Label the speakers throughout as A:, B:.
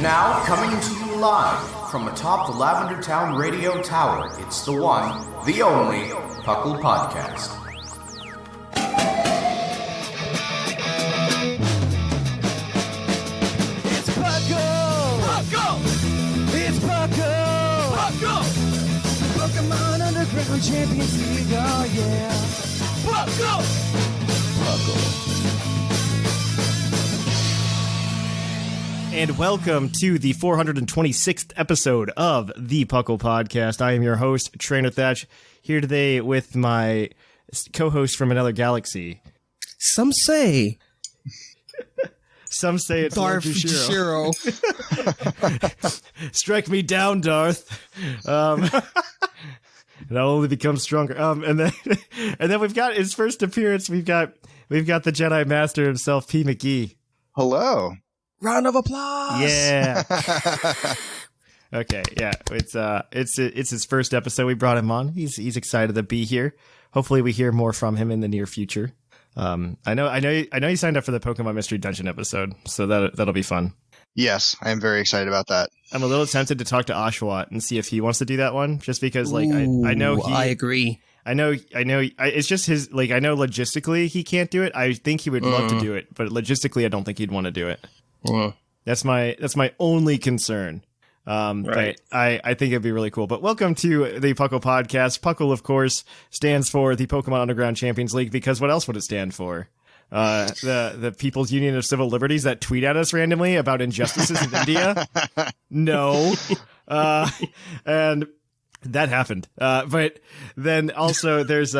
A: Now, coming to you live from atop the Lavender Town Radio Tower, it's the one, the only, PUCL Podcast.
B: It's PUCL! PUCL! It's PUCL! PUCL! Pokemon Underground Champions League, oh yeah! PUCL! PUCL.
C: And welcome to the 426th episode of the PUCL Podcast. I am your host, Trainer Thatch, here today with my co-host from another galaxy.
D: Some say
C: it's
D: Darth
C: Jushiro.
D: Jushiro.
C: Strike me down, Darth. And I'll only become stronger. And then we've got his first appearance. We've got the Jedi Master himself, P. McGee.
E: Hello.
D: Round of applause.
C: Yeah. Okay, yeah. It's his first episode. We brought him on. He's excited to be here. Hopefully we hear more from him in the near future. I know you signed up for the Pokemon Mystery Dungeon episode, so that'll be fun.
E: Yes, I am very excited about that.
C: I'm a little tempted to talk to Oshawott and see if he wants to do that one, just because I know
D: I agree.
C: I know. It's just his, I know logistically he can't do it. I think he would love to do it, but logistically I don't think he'd want to do it. That's my only concern. Right. But I think it'd be really cool. But welcome to the PUCL Podcast. PUCL, of course, stands for the Pokemon Underground Champions League, because what else would it stand for? The People's Union of Civil Liberties that tweet at us randomly about injustices in India? No. And that happened. But then also there's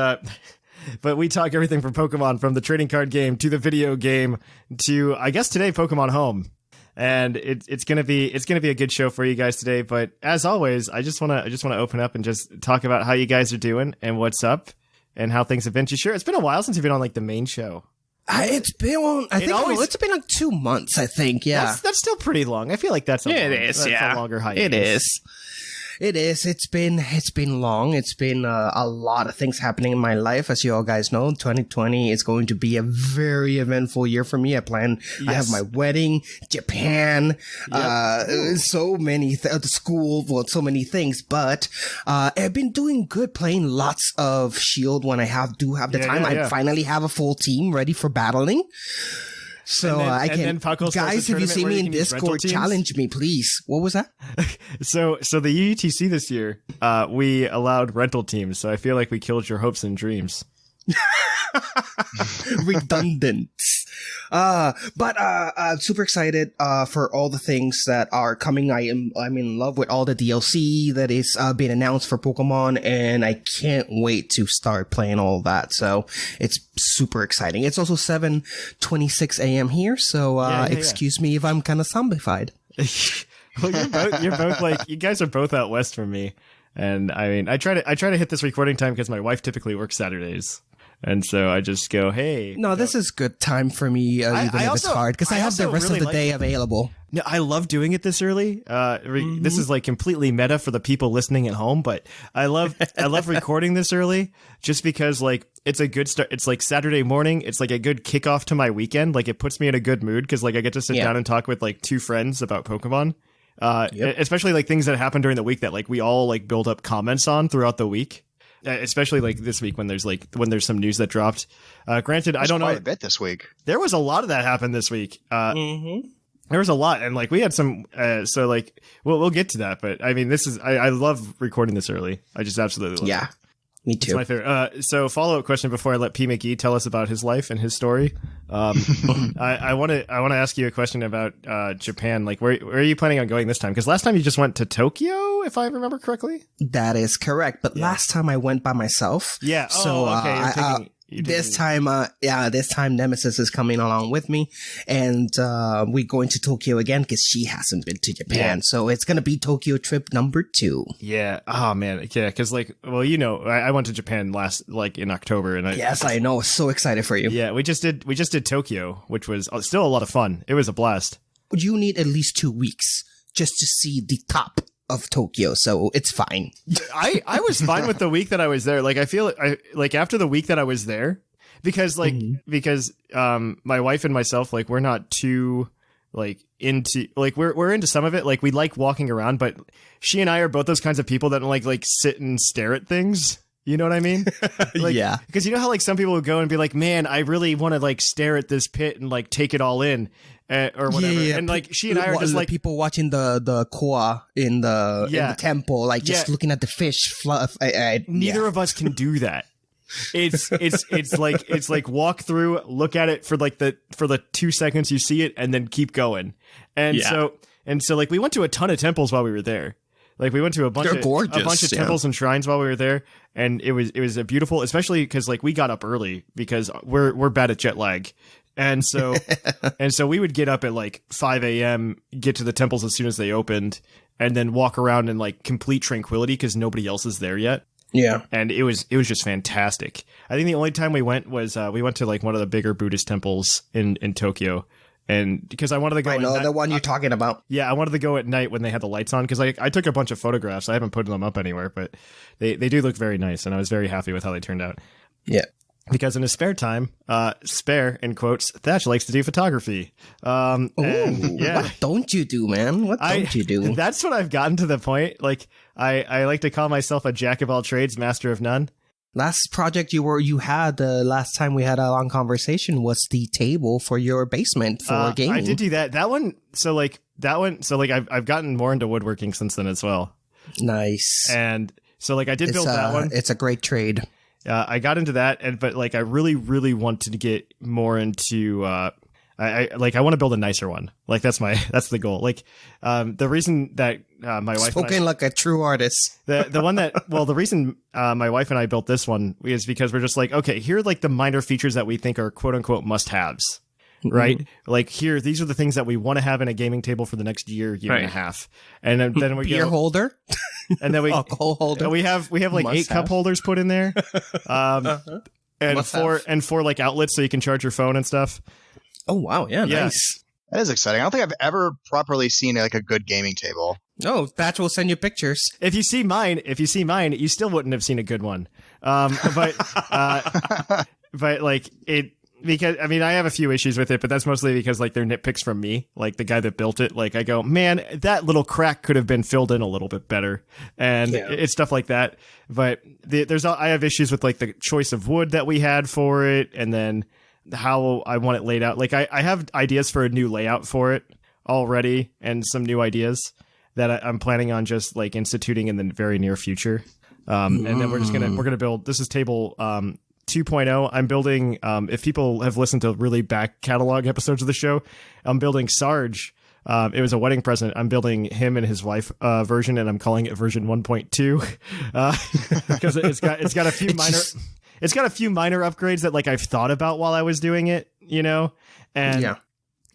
C: but we talk everything from Pokemon, from the trading card game to the video game to, I guess today, Pokemon Home. And it's gonna be a good show for you guys today. But as always, I just wanna open up and just talk about how you guys are doing and what's up and how things have been. Sure, it's been a while since you've been on the main show.
D: It's been it's been 2 months, I think. Yeah,
C: that's still pretty long. I feel like that's a longer hiatus.
D: It is. It is. It's been long. It's been a lot of things happening in my life. As you all guys know, 2020 is going to be a very eventful year for me. I have my wedding, Japan, so many, so many things, but, I've been doing good playing lots of Shield when I have the time. I finally have a full team ready for battling. So I can, guys, if you see me in Discord, challenge me, please. What was that?
C: So the UTC this year, we allowed rental teams. So I feel like we killed your hopes and dreams.
D: Redundant. But super excited for all the things that are coming. I'm in love with all the DLC that is being announced for Pokemon, and I can't wait to start playing all that. So it's super exciting. It's also 7:26 a.m. here, so excuse me if I'm kind of zombified.
C: Well, you're both you guys are both out west from me, and I mean I try to hit this recording time because my wife typically works Saturdays. And so I just go, hey.
D: No, this is good time for me, even if it's hard, because I have the rest of the day available.
C: No, I love doing it this early. This is completely meta for the people listening at home, but I love recording this early just because it's a good start. It's Saturday morning. It's a good kickoff to my weekend. It puts me in a good mood because I get to sit down and talk with two friends about Pokemon. Especially things that happen during the week that we all build up comments on throughout the week. Especially this week when there's some news that dropped. Granted, I don't know.
E: Quite a bit this week.
C: There was a lot of that happened this week. There was a lot, and we had some. So we'll get to that. But I mean, this is I love recording this early. I just absolutely love it.
D: Yeah. Me too.
C: It's my favorite. So follow-up question before I let P. McGee tell us about his life and his story. I want to ask you a question about Japan. Where are you planning on going this time? Because last time you just went to Tokyo, if I remember correctly.
D: That is correct. But last time I went by myself.
C: Yeah.
D: So
C: okay.
D: This time Nemesis is coming along with me, and we're going to Tokyo again because she hasn't been to Japan. So it's gonna be Tokyo trip number 2.
C: Yeah. Oh man. Yeah. Because I went to Japan last in October, and
D: I know. So excited for you.
C: Yeah. We just did Tokyo, which was still a lot of fun. It was a blast.
D: You need at least 2 weeks just to see the top of Tokyo, so it's fine.
C: I was fine with the week that I was there. I feel after the week that I was there, because my wife and myself we're not too like into like we're into some of it. Like we like walking around, but she and I are both those kinds of people that like sit and stare at things. You know what I mean? Like,
D: Yeah.
C: Because you know how like some people would go and be like, man, I really want to like stare at this pit and like take it all in or whatever.
D: Yeah.
C: And like she and I are just like
D: people watching the koa in the temple, like just looking at the fish fluff.
C: Neither of us can do that. It's like walk through, look at it for the 2 seconds you see it, and then keep going. And so like we went to a ton of temples while we were there. Like we went to a bunch of temples and shrines while we were there, and it was a beautiful, especially because like we got up early because we're bad at jet lag, and so we would get up at like 5 a.m., get to the temples as soon as they opened, and then walk around in like complete tranquility because nobody else is there yet.
D: Yeah,
C: and it was just fantastic. I think the only time we went was we went to like one of the bigger Buddhist temples in Tokyo. And because I wanted to go,
D: I know the one you're talking about.
C: Yeah, I wanted to go at night when they had the lights on because I took a bunch of photographs. I haven't put them up anywhere, but they do look very nice, and I was very happy with how they turned out.
D: Yeah,
C: because in his spare time, spare in quotes, Thatch likes to do photography.
D: What don't you do, man? What don't you do?
C: That's what I've gotten to the point. Like I like to call myself a jack of all trades, master of none.
D: Last project you had last time we had a long conversation was the table for your basement for gaming.
C: I did do that. That one. So I've gotten more into woodworking since then as well.
D: Nice.
C: And so like I did build that one.
D: It's a great trade.
C: I got into that, but like I really, really wanted to get more into. I want to build a nicer one. Like that's the goal. Like the reason that my wife
D: spoken like a true artist.
C: The one that the reason my wife and I built this one is because we're just like, okay, here are like the minor features that we think are quote unquote must haves. Right? Like here, these are the things that we want to have in a gaming table for the next year and a half. And then we
D: beer holder,
C: and then we
D: alcohol holder.
C: We have like must 8 cup holders put in there, and four like outlets so you can charge your phone and stuff.
D: Oh wow, yeah, nice.
E: That is exciting. I don't think I've ever properly seen like a good gaming table.
D: Oh, Thatch will send you pictures.
C: If you see mine, you still wouldn't have seen a good one. But like it. Because I mean I have a few issues with it, but that's mostly because like they're nitpicks from me, like the guy that built it. Like I go, man, that little crack could have been filled in a little bit better, and it's stuff like that. But I have issues with like the choice of wood that we had for it, and then how I want it laid out. Like I have ideas for a new layout for it already, and some new ideas that I'm planning on just like instituting in the very near future. And then we're gonna build. This is table 2.0. I'm building, if people have listened to really back catalog episodes of the show, I'm building Sarge. It was a wedding present. I'm building him and his wife version, and I'm calling it version 1.2 because it's got a few minor. It's got a few minor upgrades that like I've thought about while I was doing it, you know, and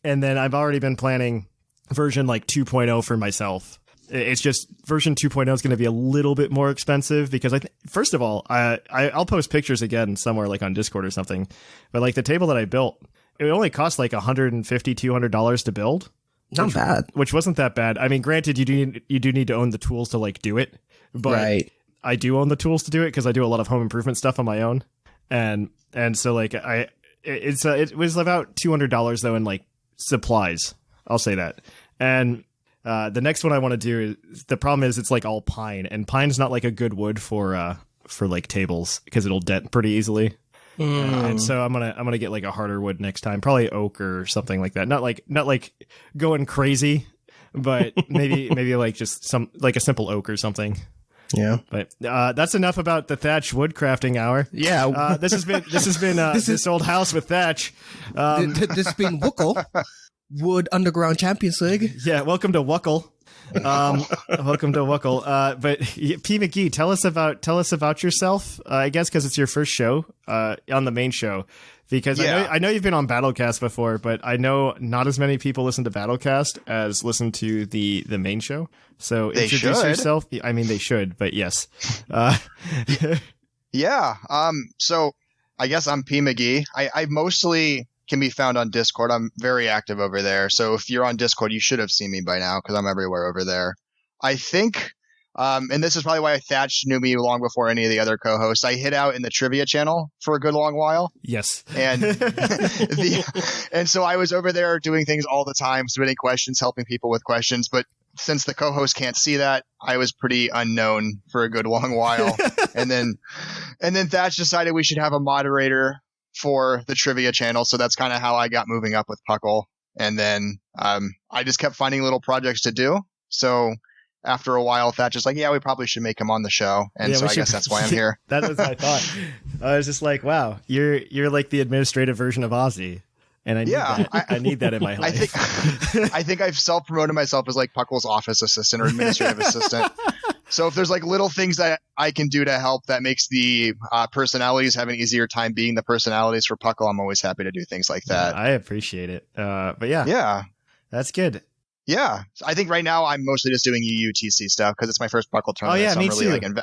C: then I've already been planning version like 2.0 for myself. It's just version 2.0 is going to be a little bit more expensive because first of all, I'll post pictures again somewhere like on Discord or something. But like the table that I built, it only cost like $150, $200 to build.
D: Not bad.
C: Which wasn't that bad. I mean, granted, you do need to own the tools to like do it, but I do own the tools to do it because I do a lot of home improvement stuff on my own, and so like it was about $200 though in like supplies. I'll say that, and. The next one I want to do is the problem is it's like all pine, and pine's not like a good wood for like tables because it'll dent pretty easily. And so I'm gonna get like a harder wood next time, probably oak or something like that. Not like going crazy, but maybe like just some like a simple oak or something.
D: Yeah,
C: but that's enough about the Thatch woodcrafting hour.
D: Yeah,
C: this has been this old house with Thatch.
D: This has been PUCL. Wood Underground Champions League.
C: Yeah, welcome to PUCL. Welcome to PUCL. But P McGee, tell us about yourself. I guess because it's your first show on the main show. Because I know you've been on Battlecast before, but I know not as many people listen to Battlecast as listen to the main show. So
E: they
C: introduce
E: should.
C: yourself. I mean, they should, but yes.
E: Yeah. So I guess I'm P McGee. I mostly can be found on Discord. I'm very active over there. So if you're on Discord, you should have seen me by now because I'm everywhere over there. I think And this is probably why Thatch knew me long before any of the other co-hosts. I hid out in the trivia channel for a good long while.
C: Yes.
E: And and so I was over there doing things all the time, submitting questions, helping people with questions. But since the co-host can't see that, I was pretty unknown for a good long while. and then Thatch decided we should have a moderator for the trivia channel. So that's kind of how I got moving up with PUCL. And then I just kept finding little projects to do. So after a while, Thatch is like, yeah, we probably should make him on the show. And so I guess that's why I'm here.
C: That was my thought. I was just like, wow, you're like the administrative version of Ozzy. And I need that. I need that in my life.
E: I think I've self-promoted myself as like PUCL's office assistant or administrative assistant. So if there's like little things that I can do to help that makes the personalities have an easier time being the personalities for PUCL, I'm always happy to do things like that.
C: I appreciate it. But
E: yeah,
C: that's good.
E: Yeah, I think right now I'm mostly just doing UTC stuff because it's my first PUCL tournament.
C: Oh yeah,
E: so
C: me
E: I'm really
C: too.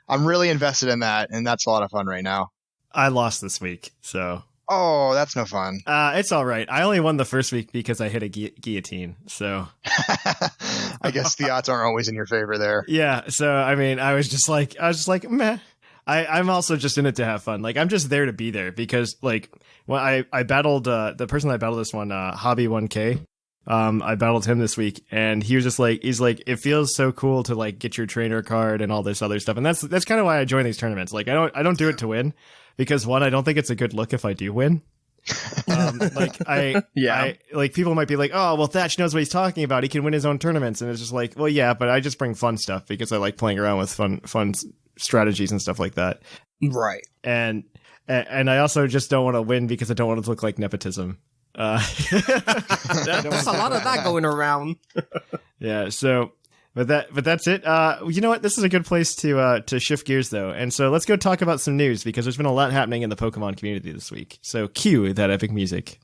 E: I'm really invested in that, and that's a lot of fun right now.
C: I lost this week, so.
E: Oh, that's no fun.
C: It's all right. I only won the first week because I hit a guillotine. So
E: I guess the odds aren't always in your favor there.
C: Yeah. So I mean, I was just like, meh. I'm also just in it to have fun. Like I'm just there to be there because like when I battled the person I battled this one, Hobby 1K. I battled him this week, and he was just like, he's like, it feels so cool to like get your trainer card and all this other stuff, and that's kind of why I join these tournaments. Like I don't do it to win, because one, I don't think it's a good look if I do win. Like people might be like, oh well, Thatch knows what he's talking about. He can win his own tournaments, and it's just like, well, yeah, but I just bring fun stuff because I like playing around with fun strategies and stuff like that.
D: Right.
C: And I also just don't want to win because I don't want it to look like nepotism.
D: There's a lot of that going around.
C: Yeah. So, but that's it. You know what? This is a good place to shift gears though. And so let's go talk about some news because there's been a lot happening in the Pokemon community this week. So cue that epic music.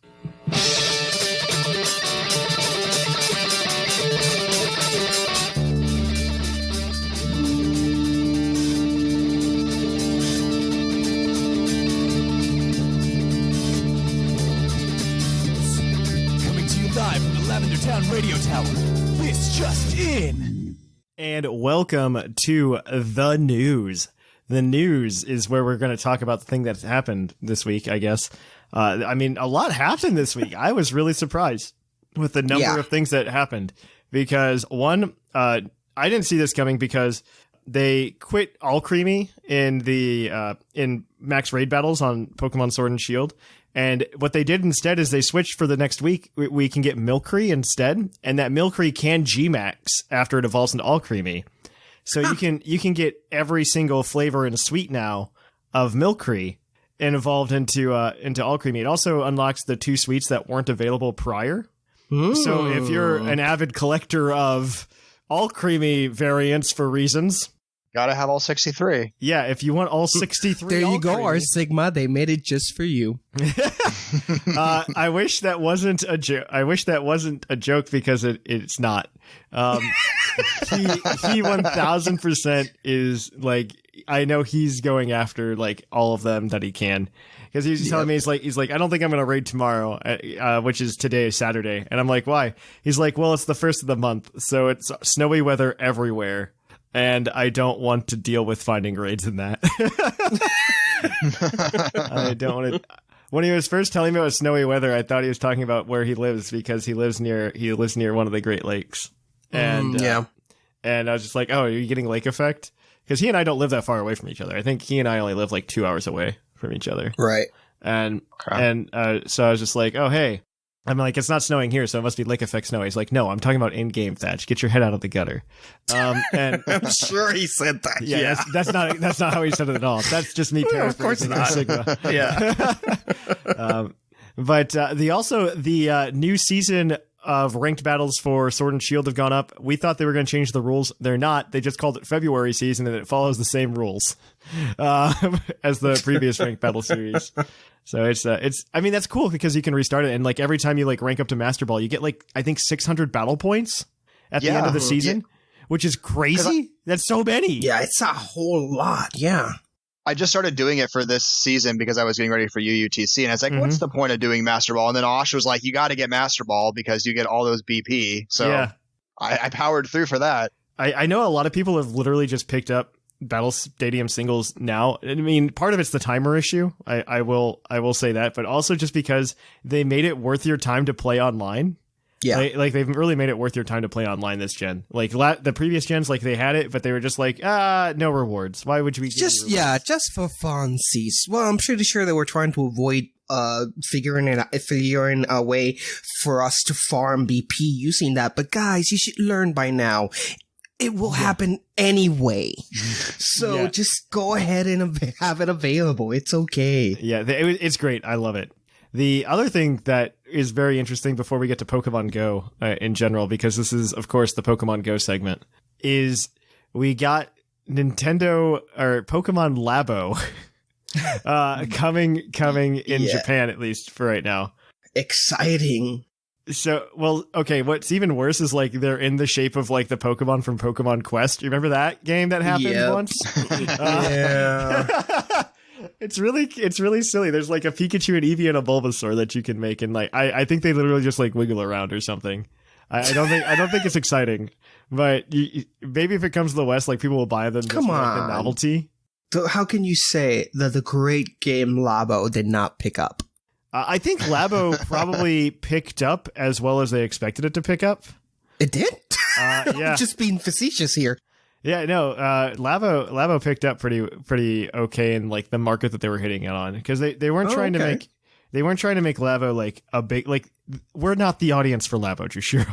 B: Town Radio Tower. This just in.
C: And welcome to the news. The news is where we're going to talk about the thing that's happened this week, I guess. I mean, a lot happened this week. I was really surprised with the number of things that happened because one, I didn't see this coming because they quit All Creamy in the in max raid battles on Pokemon Sword and Shield. And what they did instead is they switched for the next week. We can get Milcery instead, and that Milcery can G-Max after it evolves into All Creamy. So you can get every single flavor and sweet now of Milcery and evolved into All Creamy. It also unlocks the 2 sweets that weren't available prior. So if you're an avid collector of All Creamy variants for reasons,
E: gotta have all 63.
C: Yeah, if you want all 63.
D: There you go, our Sigma. They made it just for you.
C: I wish that wasn't a joke. I wish that wasn't a joke because it's not. He 1000% is like, I know he's going after like all of them that he can. Because he's telling me, he's like, I don't think I'm going to raid tomorrow, which is today, Saturday. And I'm like, why? He's like, well, it's the first of the month, so it's snowy weather everywhere. And I don't want to deal with finding raids in that. I don't want to. When he was first telling me about snowy weather, I thought he was talking about where he lives because he lives near one of the Great Lakes. And and I was just like, oh, are you getting lake effect? Because he and I don't live that far away from each other. I think he and I only live like 2 hours away from each other.
D: Right.
C: And so I was just like, oh hey. I'm like, it's not snowing here, so it must be lake effect snow. He's like, no, I'm talking about in-game, Thatch. Get your head out of the gutter. And
D: I'm sure he said that.
C: Yeah. That's not how he said it at all. That's just me paraphrasing Sigma.
D: Yeah.
C: But the new season of ranked battles for Sword and Shield have gone up. We thought they were going to change the rules. They're not. They just called it February season, and it follows the same rules as the previous ranked battle series. So it's I mean, that's cool because you can restart it, and like every time you like rank up to Master Ball, you get like I think 600 battle points at the end of the season, which is crazy. That's so many.
D: Yeah, it's a whole lot. Yeah.
E: I just started doing it for this season because I was getting ready for UTC, and I was like, what's the point of doing Master Ball? And then Osh was like, you got to get Master Ball because you get all those BP. So I powered through for that.
C: I know a lot of people have literally just picked up Battle Stadium singles now. I mean, part of it's the timer issue. I will say that, but also just because they made it worth your time to play online.
D: Yeah.
C: Like they've really made it worth your time to play online this gen. Like the previous gens, like they had it, but they were just like, no rewards. Why would we give
D: just
C: you rewards?
D: just for funsies? Well, I'm pretty sure they were trying to avoid figuring a way for us to farm BP using that. But guys, you should learn by now. It will happen anyway. So just go ahead and have it available. It's okay.
C: Yeah, it's great. I love it. The other thing that is very interesting before we get to Pokemon Go in general, because this is, of course, the Pokemon Go segment, is we got Nintendo or Pokemon Labo coming in Japan, at least for right now.
D: Exciting.
C: So, well, okay, what's even worse is like they're in the shape of like the Pokemon from Pokemon Quest. You remember that game that happened once?
D: Yeah.
C: It's really silly. There's like a Pikachu, an Eevee, and a Bulbasaur that you can make, and like I think they literally just like wiggle around or something. I don't think it's exciting, but maybe if it comes to the West, like people will buy them just for like, the novelty.
D: So how can you say that the great game Labo did not pick up?
C: I think Labo probably picked up as well as they expected it to pick up.
D: It did?
C: Yeah.
D: I'm just being facetious here.
C: Yeah, no, Labo picked up pretty okay in like the market that they were hitting it on, because they weren't trying to make Labo like a big, like we're not the audience for Labo, Jushiro.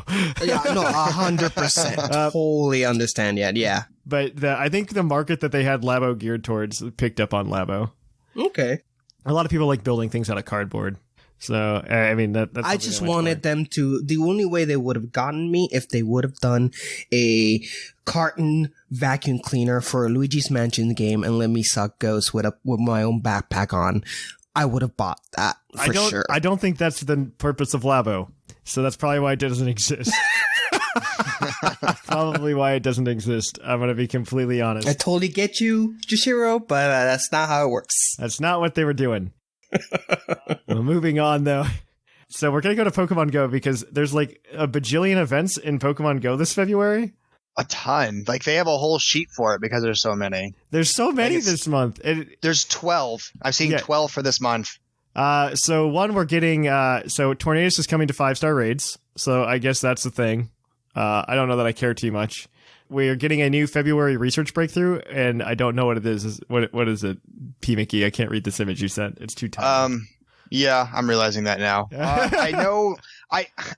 D: Yeah, no, 100%. Totally understand. Yeah.
C: But I think the market that they had Labo geared towards picked up on Labo.
D: Okay.
C: A lot of people like building things out of cardboard. So, I mean, that's
D: I just wanted them to, the only way they would have gotten me if they would have done a carton vacuum cleaner for a Luigi's Mansion game and let me suck ghosts with my own backpack on. I would have bought that for sure.
C: I don't think that's the purpose of Labo. So that's probably why it doesn't exist. Probably why it doesn't exist. I'm going to be completely honest.
D: I totally get you, Jushiro, but that's not how it works.
C: That's not what they were doing. Well, moving on, though. So we're going to go to Pokemon Go because there's like a bajillion events in Pokemon Go this February.
E: A ton. Like they have a whole sheet for it because there's so many.
C: There's so many this month.
E: There's 12. I've seen 12 for this month.
C: So one we're getting, so Tornadus is coming to 5-star raids. So I guess that's the thing. I don't know that I care too much. We're getting a new February research breakthrough, and I don't know what it is. What is it? P. McGee, I can't read this image you sent. It's too tiny.
E: Yeah, I'm realizing that now. I know.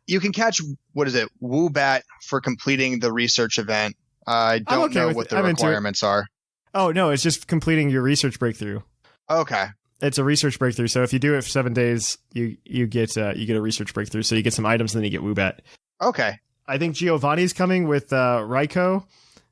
E: You can catch, what is it, Woobat for completing the research event. I don't know what the requirements are.
C: Oh no, it's just completing your research breakthrough.
E: Okay.
C: It's a research breakthrough. So if you do it for 7 days, you get a research breakthrough. So you get some items, and then you get Woobat.
E: Okay.
C: I think Giovanni's coming with Raikou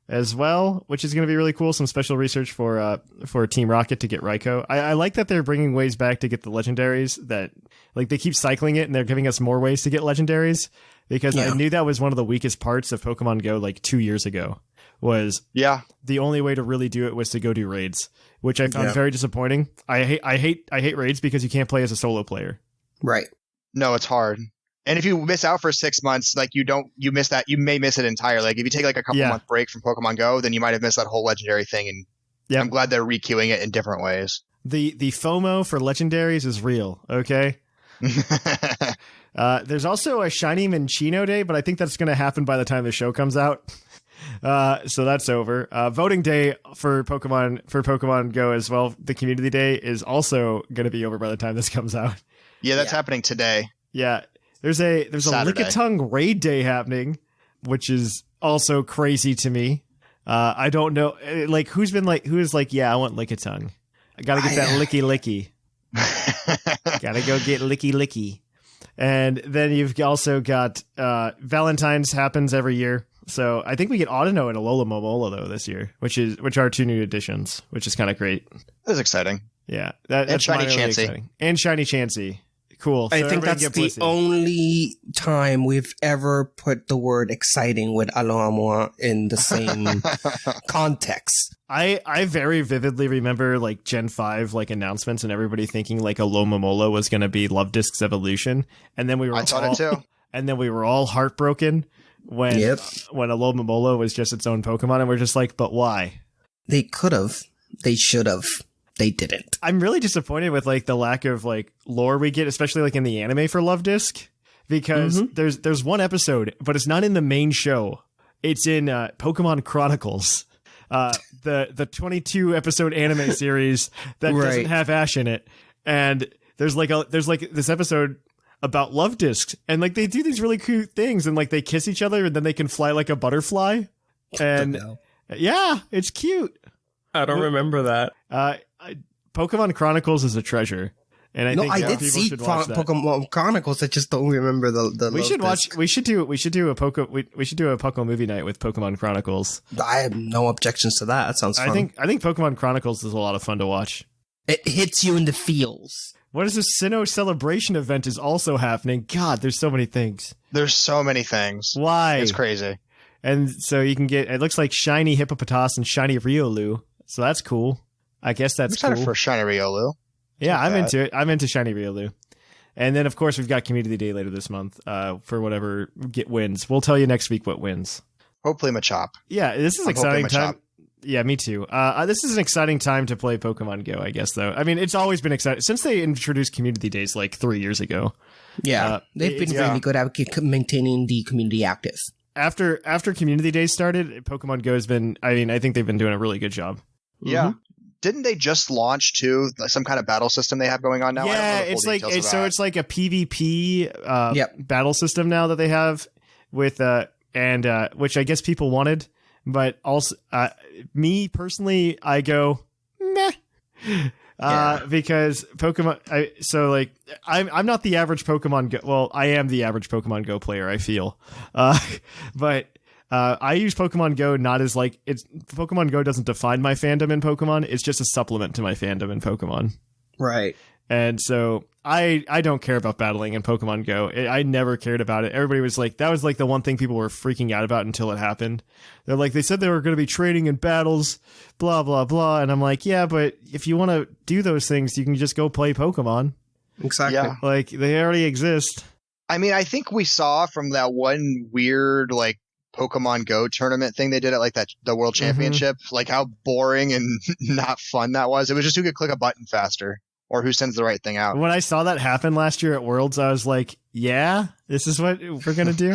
C: as well, which is going to be really cool. Some special research for Team Rocket to get Raikou. I like that they're bringing ways back to get the legendaries. That like they keep cycling it, and they're giving us more ways to get legendaries. Because I knew that was one of the weakest parts of Pokemon Go like 2 years ago. Was the only way to really do it was to go do raids, which I found very disappointing. I hate raids because you can't play as a solo player.
D: Right.
E: No, it's hard. And if you miss out for 6 months, like you miss that, you may miss it entirely. Like if you take like a couple month break from Pokemon Go, then you might have missed that whole legendary thing. And I'm glad they're requeuing it in different ways.
C: The FOMO for legendaries is real. Okay. There's also a Shiny Minccino Day, but I think that's going to happen by the time the show comes out. So that's over. Voting day for Pokemon Go as well. The Community Day is also going to be over by the time this comes out.
E: Yeah, that's happening today.
C: Yeah. There's a
E: Saturday.
C: Lickitung raid day happening, which is also crazy to me. I don't know, like who is like, yeah, I want Lickitung. I gotta get that licky. Gotta go get licky. And then you've also got Valentine's happens every year. So I think we get Audino and Alola Momola though this year, which are 2 new additions, which is kind of great.
E: That's exciting.
C: Yeah, that's
E: Shiny
C: really
E: Chansey.
C: exciting. And Shiny Chansey. Cool.
D: I
C: So
D: think
C: everybody
D: that's
C: get
D: the
C: Blissey.
D: only time we've ever put the word exciting with Aloha in the same context.
C: I very vividly remember like Gen 5 like announcements and everybody thinking like Alola Momola was going to be Love Disc's evolution, and then we were
E: I thought it too.
C: And then we were all heartbroken when Alomomola was just its own Pokemon, and we're just like, but why?
D: They could have. They should have. They didn't.
C: I'm really disappointed with like the lack of like lore we get, especially like in the anime for Love Disc, because there's one episode, but it's not in the main show. It's in Pokemon Chronicles, the 22 episode anime series that doesn't have Ash in it, and there's like this episode about love discs, and like they do these really cute things, and like they kiss each other, and then they can fly like a butterfly, and yeah, it's cute.
F: I don't remember that.
C: Pokemon Chronicles is a treasure, and I think
D: did see Pokemon Chronicles. I just don't remember the.
C: We should watch. Disc. We should do a Pokemon movie night with Pokemon Chronicles.
D: I have no objections to that. That sounds fun.
C: I think Pokemon Chronicles is a lot of fun to watch.
D: It hits you in the feels.
C: What is this Sinnoh celebration event is also happening? God, there's so many things.
E: There's so many things.
C: Why?
E: It's crazy.
C: And so you can get, it looks like shiny Hippopotas and shiny Riolu. So that's cool. I guess that's cool.
E: I'm excited for shiny Riolu.
C: Yeah, I'm into it. I'm into shiny Riolu. And then, of course, we've got Community Day later this month for whatever wins. We'll tell you next week what wins.
E: Hopefully Machop.
C: Yeah, this is an exciting time. Yeah, me too. This is an exciting time to play Pokemon Go, I guess, though. I mean, it's always been exciting. Since they introduced Community Days like 3 years ago.
D: Yeah, they've been really good at maintaining the community active.
C: After Community Days started, Pokemon Go has been, I mean, I think they've been doing a really good job.
E: Yeah. Mm-hmm. Didn't they just launch, too, some kind of battle system they have going on now?
C: Yeah, it's like, it's like a PvP battle system now that they have with, which I guess people wanted. But also, me personally, I go meh, because Pokemon. I'm not the average Pokemon Go. Well, I am the average Pokemon Go player. I feel, but I use Pokemon Go not as like it's. Pokemon Go doesn't define my fandom in Pokemon. It's just a supplement to my fandom in Pokemon.
D: Right.
C: And so I don't care about battling in Pokemon Go. I never cared about it. Everybody was like, that was like the one thing people were freaking out about until it happened. They're like, they said they were going to be trading in battles, blah, blah, blah. And I'm like, yeah, but if you want to do those things, you can just go play Pokemon.
D: Exactly.
E: Yeah.
C: Like, they already exist.
E: I mean, I think we saw from that one weird, like, Pokemon Go tournament thing they did at like the World Championship, like how boring and not fun that was. It was just who could click a button faster. Or who sends the right thing out.
C: When I saw that happen last year at Worlds, I was like, yeah, this is what we're going to do?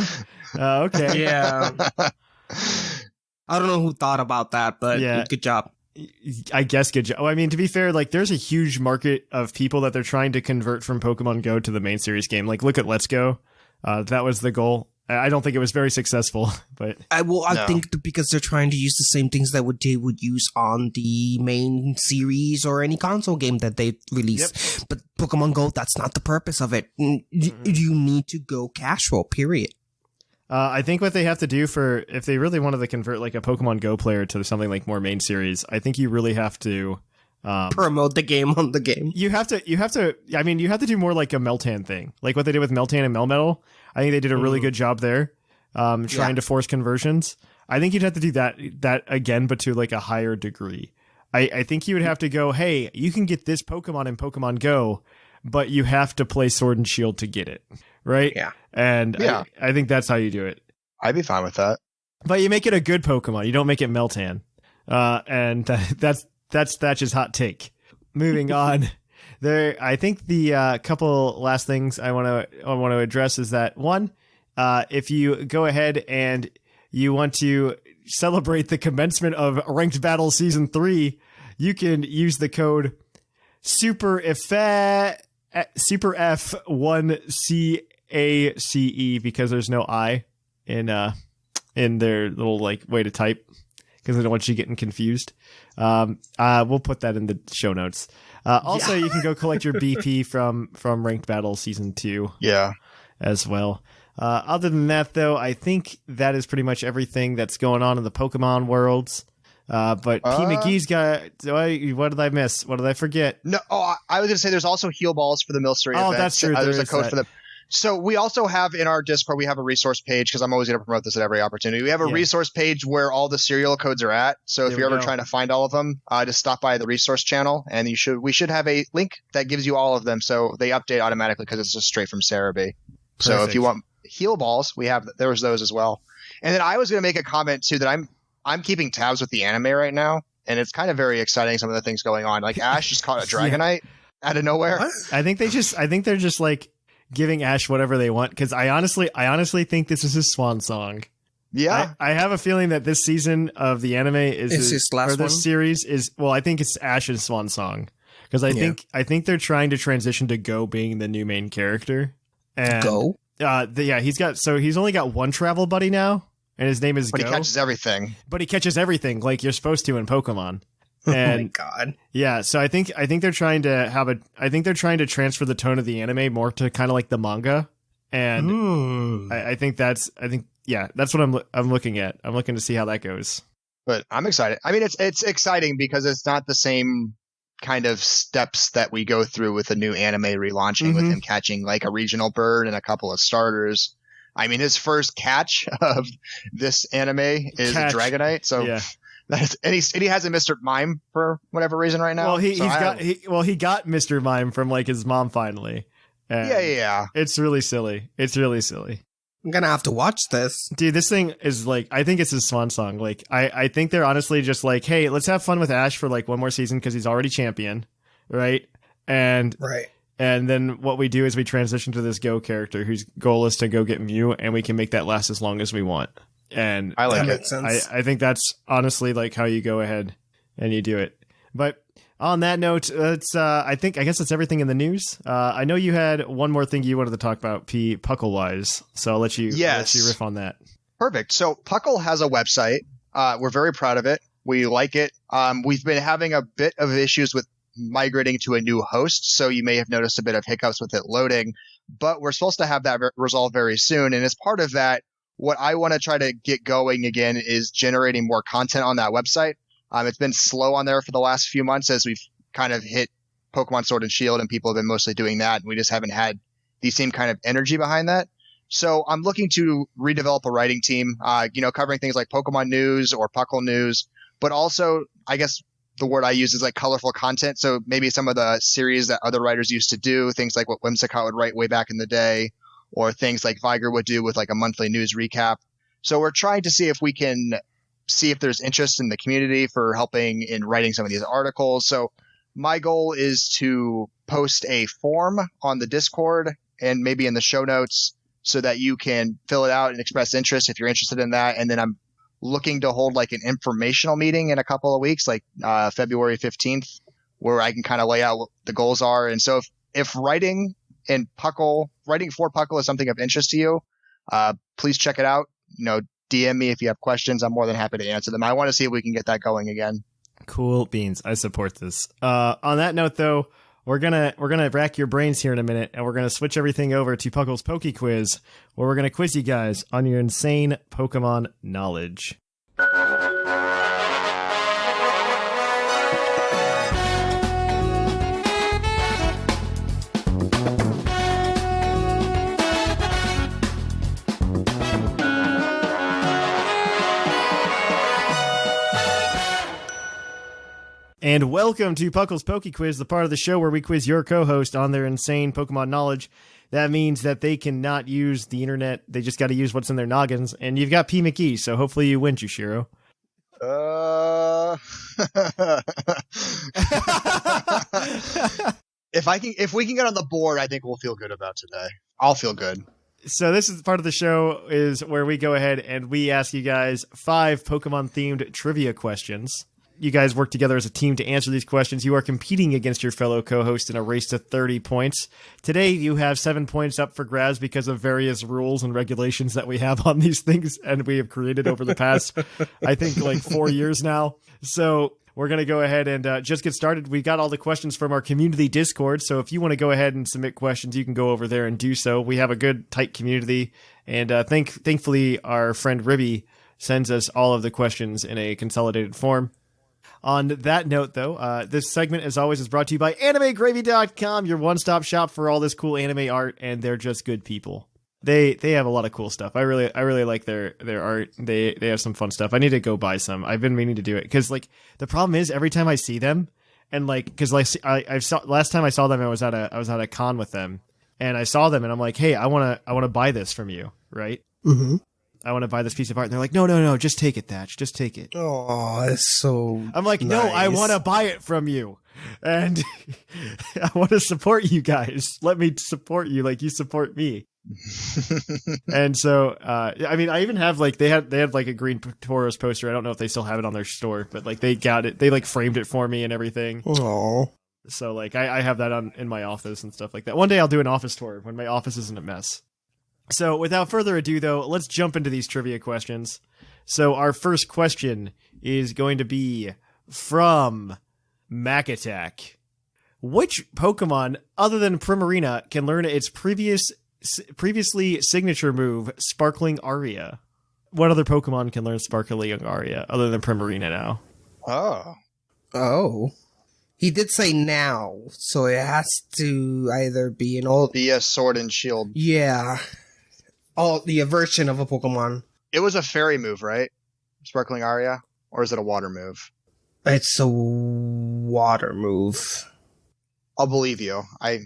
C: Okay.
D: Yeah. I don't know who thought about that, but good job.
C: I guess good job. I mean, to be fair, like there's a huge market of people that they're trying to convert from Pokemon Go to the main series game. Like, look at Let's Go. That was the goal. I don't think it was very successful, but
D: I think because they're trying to use the same things that they would use on the main series or any console game that they release. Yep. But Pokemon Go, that's not the purpose of it. You need to go casual, period.
C: I think what they have to do if they really wanted to convert like a Pokemon Go player to something like more main series, I think you really have to
D: promote the game on the game.
C: You have to. I mean, you have to do more like a Meltan thing, like what they did with Meltan and Melmetal. I think they did a really good job there, trying to force conversions. I think you'd have to do that again, but to like a higher degree. I think you would have to go, hey, you can get this Pokemon in Pokemon Go, but you have to play Sword and Shield to get it, right?
D: Yeah.
C: And I think that's how you do it.
E: I'd be fine with that.
C: But you make it a good Pokemon. You don't make it Meltan. And that's Thatch's hot take. Moving on. I think the couple last things I want to address is that one, if you go ahead and you want to celebrate the commencement of Ranked Battle Season 3, you can use the code SuperF1CACE because there's no I in their little like way to type because I don't want you getting confused. We'll put that in the show notes. Also, you can go collect your BP from Ranked Battle Season 2 as well. Other than that, though, I think that is pretty much everything that's going on in the Pokemon worlds. But P. McGee's got... What did I miss? What did I forget?
E: No, I was going to say there's also heal balls for the Milcery event.
C: Oh, that's true.
E: There's a code for them. So we also have in our Discord, we have a resource page because I'm always going to promote this at every opportunity. We have a resource page where all the serial codes are at. So if you're ever trying to find all of them, just stop by the resource channel and we should have a link that gives you all of them. So they update automatically because it's just straight from Cerebi. So if heal balls. There was those as well. And then I was going to make a comment too that I'm keeping tabs with the anime right now, and it's kind of very exciting. Some of the things going on, like Ash just caught a Dragonite out of nowhere.
D: What?
C: I think they're just like giving Ash whatever they want, because I honestly think this is his swan song.
E: Yeah,
C: I have a feeling that this season of the anime is
D: his last
C: or this
D: one?
C: series is, well, I think it's Ash's swan song, because I think they're trying to transition to Go being the new main character. And
D: Go?
C: He's only got one travel buddy now, and his name is
E: but
C: Go.
E: he catches everything.
C: But he catches everything like you're supposed to in Pokemon.
D: Oh
C: And
D: my god.
C: yeah, so I think they're trying to transfer the tone of the anime more to kind of like the manga, and I think that's what I'm looking at. I'm looking to see how that goes.
E: But I'm excited. I mean, it's exciting because it's not the same kind of steps that we go through with a new anime relaunching, with him catching like a regional bird and a couple of starters. I mean, his first catch of this anime is a Dragonite, so
C: yeah.
E: And he hasn't Mr. Mime for whatever reason right now.
C: Well, he got Mr. Mime from like his mom finally. And
E: yeah.
C: It's really silly.
D: I'm gonna have to watch this.
C: Dude, this thing is like, I think it's his swan song. Like, I think they're honestly just like, hey, let's have fun with Ash for like one more season because he's already champion, right? And then what we do is we transition to this Go character whose goal is to go get Mew, and we can make that last as long as we want. And
E: I like it.
D: Makes sense.
C: I think that's honestly like how you go ahead and you do it. But on that note, I guess that's everything in the news. I know you had one more thing you wanted to talk about, PUCL wise, so I'll let you riff on that.
E: Perfect. So PUCL has a website. We're very proud of it. We like it. We've been having a bit of issues with migrating to a new host, so you may have noticed a bit of hiccups with it loading, but we're supposed to have that resolved very soon. And as part of that, what I want to try to get going again is generating more content on that website. It's been slow on there for the last few months as we've kind of hit Pokemon Sword and Shield, and people have been mostly doing that, and we just haven't had the same kind of energy behind that. So I'm looking to redevelop a writing team, covering things like Pokemon news or PUCL news, but also, I guess the word I use is like colorful content. So maybe some of the series that other writers used to do, things like what Whimsicott would write way back in the day, or things like Viger would do with like a monthly news recap. So we're trying to see if we can see if there's interest in the community for helping in writing some of these articles. So my goal is to post a form on the Discord and maybe in the show notes so that you can fill it out and express interest if you're interested in that. And then I'm looking to hold like an informational meeting in a couple of weeks, like February 15th, where I can kind of lay out what the goals are. And so if writing for PUCL is something of interest to you, please check it out. DM me if you have questions. I'm more than happy to answer them. I want to see if we can get that going again.
C: Cool beans. I support this. On that note, though, we're gonna rack your brains here in a minute, and we're gonna switch everything over to PUCL's Poke Quiz, where we're gonna quiz you guys on your insane Pokemon knowledge. And welcome to PUCL's Poke Quiz, the part of the show where we quiz your co-host on their insane Pokemon knowledge. That means that they cannot use the internet. They just got to use what's in their noggins. And you've got P. McGee, so hopefully you win, Jushiro.
E: If we can get on the board, I think we'll feel good about today. I'll feel good.
C: So this is part of the show is where we go ahead and we ask you guys 5 Pokemon-themed trivia questions. You guys work together as a team to answer these questions. You are competing against your fellow co-host in a race to 30 points. Today, you have 7 points up for grabs because of various rules and regulations that we have on these things, and we have created over the past, I think, like 4 years now. So we're going to go ahead and just get started. We got all the questions from our community Discord, so if you want to go ahead and submit questions, you can go over there and do so. We have a good, tight community, and thankfully, our friend Ribby sends us all of the questions in a consolidated form. On that note, though, this segment, as always, is brought to you by AnimeGravy.com, your one-stop shop for all this cool anime art, and they're just good people. They have a lot of cool stuff. I really like their art. They have some fun stuff. I need to go buy some. I've been meaning to do it because like the problem is every time I see them, and like because like I saw last time I saw them, I was at a con with them, and I saw them and I'm like, hey, I want to buy this from you, right?
D: Mm-hmm.
C: I want to buy this piece of art. And they're like, no, just take it, Thatch. Just take it.
D: Oh, that's so
C: I'm like, no,
D: nice.
C: I want to buy it from you. And I want to support you guys. Let me support you like you support me. And so, I mean, I even have like, they had like a green Tauros poster. I don't know if they still have it on their store, but like they got it. They like framed it for me and everything.
D: Oh.
C: So like, I have that in my office and stuff like that. One day I'll do an office tour when my office isn't a mess. So without further ado, though, let's jump into these trivia questions. So our first question is going to be from Mac Attack. Which Pokemon, other than Primarina, can learn its previously signature move, Sparkling Aria? What other Pokemon can learn Sparkling Aria, other than Primarina now?
D: Oh. He did say now, so it has to either be an old...
E: Be a Sword and Shield.
D: Yeah. The version of a Pokemon.
E: It was a fairy move, right? Sparkling Aria? Or is it a water move?
D: It's a water move.
E: I'll believe you. I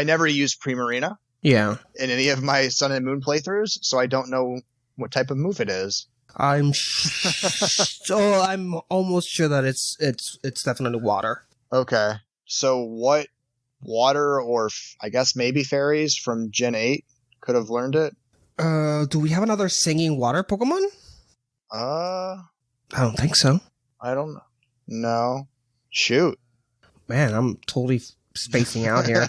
E: never used Primarina
D: Yeah.
E: in any of my Sun and Moon playthroughs, so I don't know what type of move it is.
D: I'm almost sure that it's definitely water.
E: Okay. So what water or I guess maybe fairies from Gen 8 could have learned it?
D: Do we have another singing water Pokemon? I don't think so.
E: I don't know. No. Shoot.
D: Man, I'm totally spacing out here.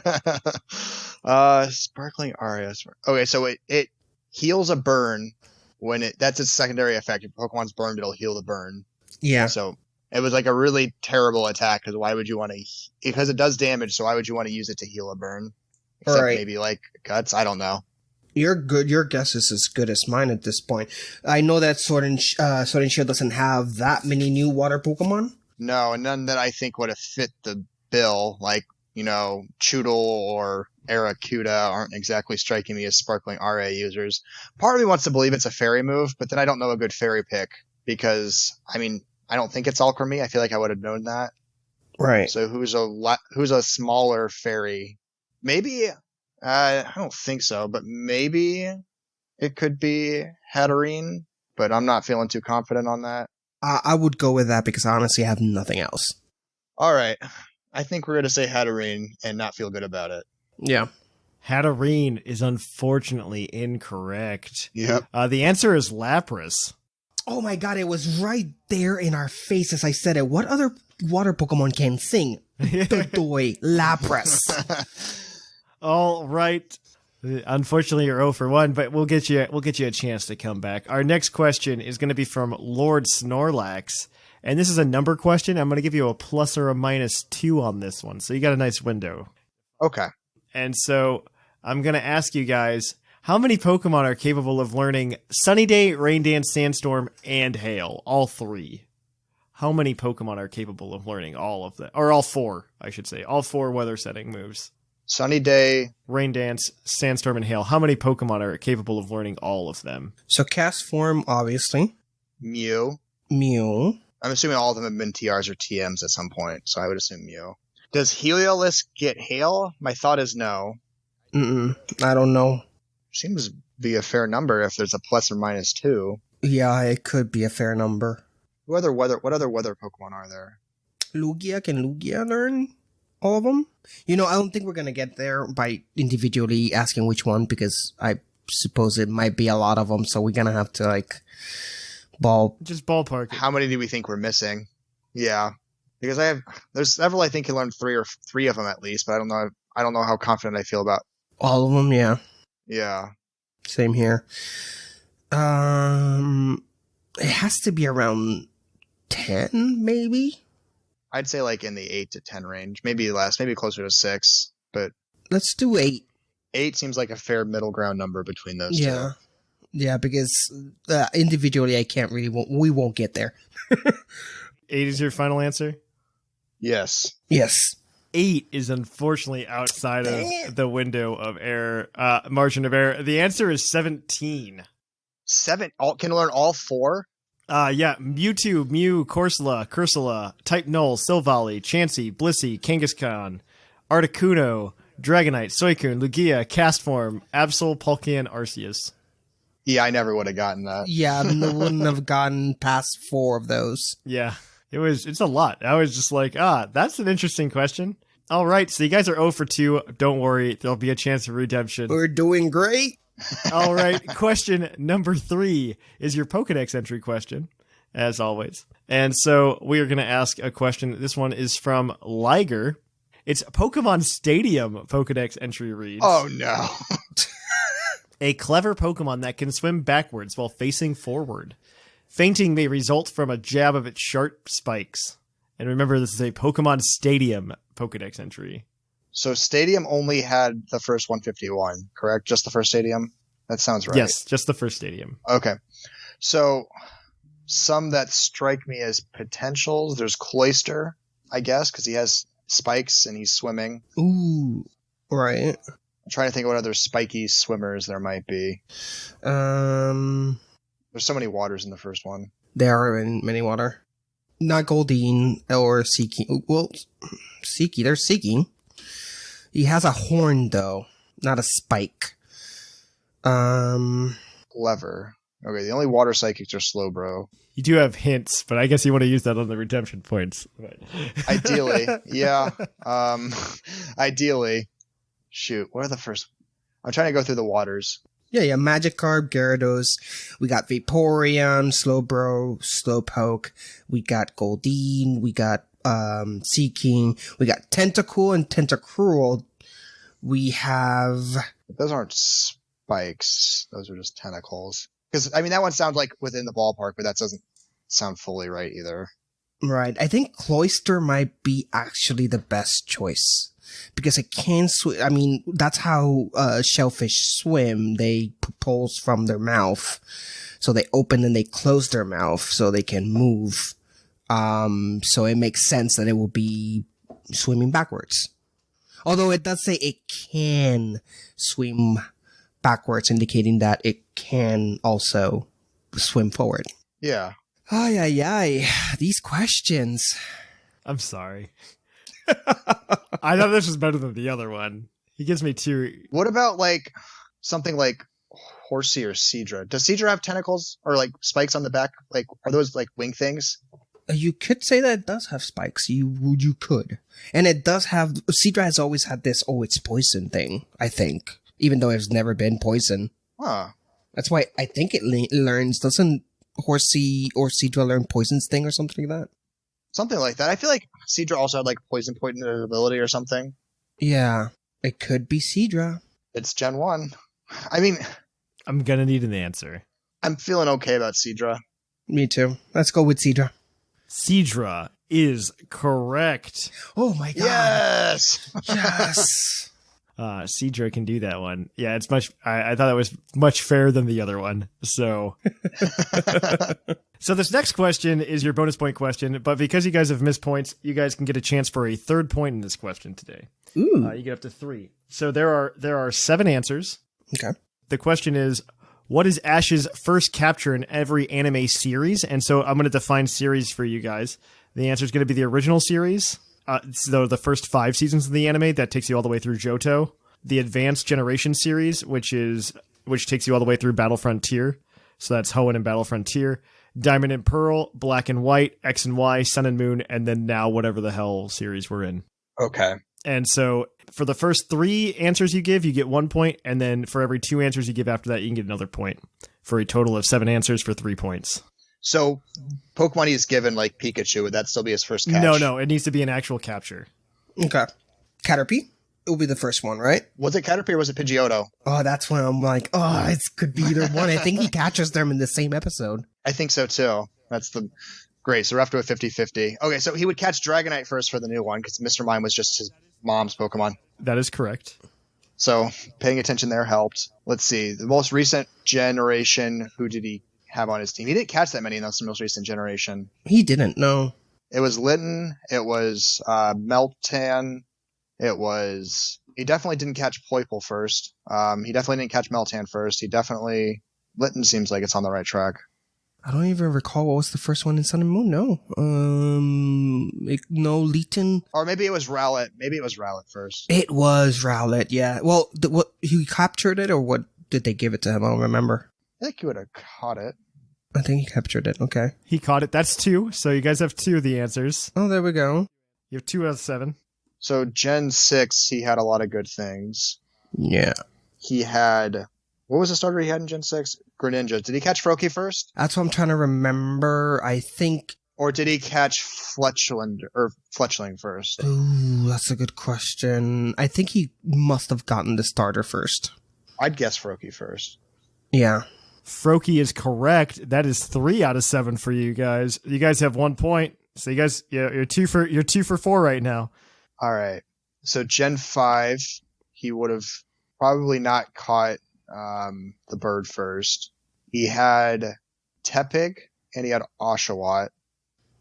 E: Sparkling Aria. Okay, so it heals a burn when that's its secondary effect. If Pokemon's burned, it'll heal the burn.
D: Yeah.
E: So it was like a really terrible attack because why would you want to? Because it does damage, so why would you want to use it to heal a burn? Except
D: Right.
E: maybe like guts. I don't know.
D: You're good. Your guess is as good as mine at this point. I know that Sword and Shield doesn't have that many new water Pokemon.
E: No, and none that I think would have fit the bill, like, Choodle or Aracuda aren't exactly striking me as Sparkling Aria users. Part of me wants to believe it's a fairy move, but then I don't know a good fairy pick because, I mean, I don't think it's Alchemy. I feel like I would have known that.
D: Right.
E: So who's a smaller fairy? Maybe, I don't think so, but maybe it could be Hatterene, but I'm not feeling too confident on that.
D: I would go with that because I honestly have nothing else.
E: All right. I think we're going to say Hatterene and not feel good about it.
D: Yeah.
C: Hatterene is unfortunately incorrect.
E: Yep.
C: The answer is Lapras.
D: Oh my god, it was right there in our face as I said it. What other water Pokemon can sing? Dodoy, Lapras.
C: All right. Unfortunately, you're 0 for 1, but we'll get you a chance to come back. Our next question is going to be from Lord Snorlax, and this is a number question. I'm going to give you a plus or a minus 2 on this one, so you got a nice window.
E: Okay.
C: And so I'm going to ask you guys, how many Pokemon are capable of learning Sunny Day, Rain Dance, Sandstorm, and Hail? All 3. How many Pokemon are capable of learning all of them? Or all 4, I should say. All 4 weather setting moves.
E: Sunny Day,
C: Rain Dance, Sandstorm, and Hail. How many Pokemon are capable of learning all of them?
D: So cast form, obviously.
E: Mew.
D: Mew.
E: I'm assuming all of them have been TRs or TMs at some point, so I would assume Mew. Does Heliolisk get Hail? My thought is no.
D: I don't know.
E: Seems to be a fair number if there's a plus or minus 2.
D: Yeah, it could be a fair number.
E: What other weather Pokemon are there?
D: Lugia, can Lugia learn all of them? I don't think we're going to get there by individually asking which one because I suppose it might be a lot of them, so we're going to have to
C: just ballpark it.
E: How many do we think we're missing? Yeah. Because there's several I think can learn 3 of them at least, but I don't know how confident I feel about
D: all of them. Yeah.
E: Yeah.
D: Same here. It has to be around 10, maybe.
E: I'd say like in the 8 to 10 range, maybe less, maybe closer to 6, but
D: let's do 8.
E: 8 seems like a fair middle ground number between those two.
D: Yeah, because individually I can't really, we won't get there.
C: 8 is your final answer?
E: Yes.
C: 8 is unfortunately outside of the window of error, margin of error. The answer is 17.
E: 7? Can learn all 4?
C: Yeah, Mewtwo, Mew, Corsola, Type Null, Silvally, Chansey, Blissey, Kangaskhan, Articuno, Dragonite, Suicune, Lugia, Castform, Absol, Palkia, Arceus.
E: Yeah, I never would have gotten that.
D: Yeah, I wouldn't have gotten past 4 of those.
C: Yeah, it's a lot. I was just like, that's an interesting question. All right, so you guys are 0 for 2. Don't worry, there'll be a chance for redemption.
D: We're doing great.
C: All right, question number 3 is your Pokedex entry question, as always. And so we are going to ask a question. This one is from Liger. It's Pokemon Stadium Pokedex entry reads.
E: Oh, no.
C: A clever Pokemon that can swim backwards while facing forward. Fainting may result from a jab of its sharp spikes. And remember, this is a Pokemon Stadium Pokedex entry.
E: So Stadium only had the first 151, correct? Just the first Stadium? That sounds right.
C: Yes, just the first Stadium.
E: Okay. So some that strike me as potentials. There's Cloyster, I guess, because he has spikes and he's swimming.
D: Ooh, right.
E: I'm trying to think of what other spiky swimmers there might be. There's so many waters in the first one.
D: There are many water. Not Goldeen or Seeking. Well, Seeking. There's Seeking. He has a horn, though. Not a spike.
E: Clever. Okay, the only water psychics are Slowbro.
C: You do have hints, but I guess you want to use that on the redemption points. Right.
E: Ideally, yeah. Ideally. Shoot, what are the first? I'm trying to go through the waters.
D: Yeah, Magikarp, Gyarados. We got Vaporeon, Slowbro, Slowpoke. We got Goldeen. We got Seeking. We got Tentacool and Tentacruel. We have...
E: Those aren't spikes. Those are just tentacles. Because, I mean, that one sounds like within the ballpark, but that doesn't sound fully right either.
D: Right. I think Cloyster might be actually the best choice. Because it can swim. I mean, that's how shellfish swim. They propulse from their mouth. So they open and they close their mouth so they can move. So it makes sense that it will be swimming backwards. Although it does say it can swim backwards, indicating that it can also swim forward.
E: Yeah.
D: Ay. These questions.
C: I'm sorry. I thought this was better than the other one. He gives me 2.
E: What about, like, something like Horsey or Seadra? Does Seadra have tentacles or, like, spikes on the back? Like, are those, like, wing things?
D: You could say that it does have spikes. You could. And it does have... Seadra has always had this, it's poison thing, I think. Even though it's never been poison.
E: Huh.
D: That's why I think it learns... Doesn't Horsey or Seadra learn poison's thing or something like that?
E: Something like that. I feel like Seadra also had, like, poison point ability or something.
D: Yeah. It could be Seadra.
E: It's Gen 1. I mean...
C: I'm gonna need an answer.
E: I'm feeling okay about Seadra.
D: Me too. Let's go with Seadra.
C: Seadra is correct.
D: Oh my god.
E: Yes!
D: Yes!
C: Seadra can do that one. Yeah, it's much... I thought it was much fairer than the other one. So... So this next question is your bonus point question, but because you guys have missed points, you guys can get a chance for a 3rd point in this question today.
D: Ooh.
C: You get up to 3. So there are 7 answers.
D: Okay.
C: The question is, what is Ash's first capture in every anime series? And so I'm going to define series for you guys. The answer is going to be the original series. So the first 5 seasons of the anime, that takes you all the way through Johto. The Advanced Generation series, which takes you all the way through Battle Frontier. So that's Hoenn and Battle Frontier. Diamond and Pearl, Black and White, X and Y, Sun and Moon, and then now whatever the hell series we're in.
E: Okay.
C: And so for the first 3 answers you give, you get 1 point, and then for every 2 answers you give after that, you can get another point, for a total of 7 answers for 3 points.
E: So Pokemon he's given, like Pikachu, would that still be his first catch?
C: No, it needs to be an actual capture.
D: Okay. Caterpie? It will be the first one, right?
E: Was it Caterpie or was it Pidgeotto?
D: Oh, that's when I'm like, it could be either one. I think he catches them in the same episode.
E: I think so, too. That's the... Great, so we're up to a 50-50. Okay, so he would catch Dragonite first for the new one, because Mr. Mime was just his mom's Pokemon.
C: That is correct.
E: So, paying attention there helped. Let's see. The most recent generation, who did he have on his team? He didn't catch that many in the most recent generation.
D: He didn't, no.
E: It was Litten. It was Meltan. It was... He definitely didn't catch Ployple first. He definitely didn't catch Meltan first. Litten seems like it's on the right track.
D: I don't even recall what was the first one in Sun and Moon. No. No, Leeton.
E: Or maybe it was Rowlet. Maybe it was Rowlet first.
D: It was Rowlet, yeah. Well, what he captured it, or what did they give it to him? I don't remember.
E: I think you would have caught it.
D: I think he captured it. Okay.
C: He caught it. That's 2. So you guys have 2 of the answers.
D: Oh, there we go.
C: You have 2 out of 7.
E: So Gen 6, he had a lot of good things.
D: Yeah.
E: He had... What was the starter he had in Gen 6? Greninja. Did he catch Froakie first?
D: That's what I'm trying to remember. I think...
E: Or did he catch Fletchling first?
D: Ooh, that's a good question. I think he must have gotten the starter first.
E: I'd guess Froakie first.
D: Yeah.
C: Froakie is correct. That is 3 out of 7 for you guys. You guys have 1 point. So you guys, you're 2 for 4 right now.
E: All right. So Gen 5, he would have probably not caught the bird first. He had Tepig and he had Oshawott.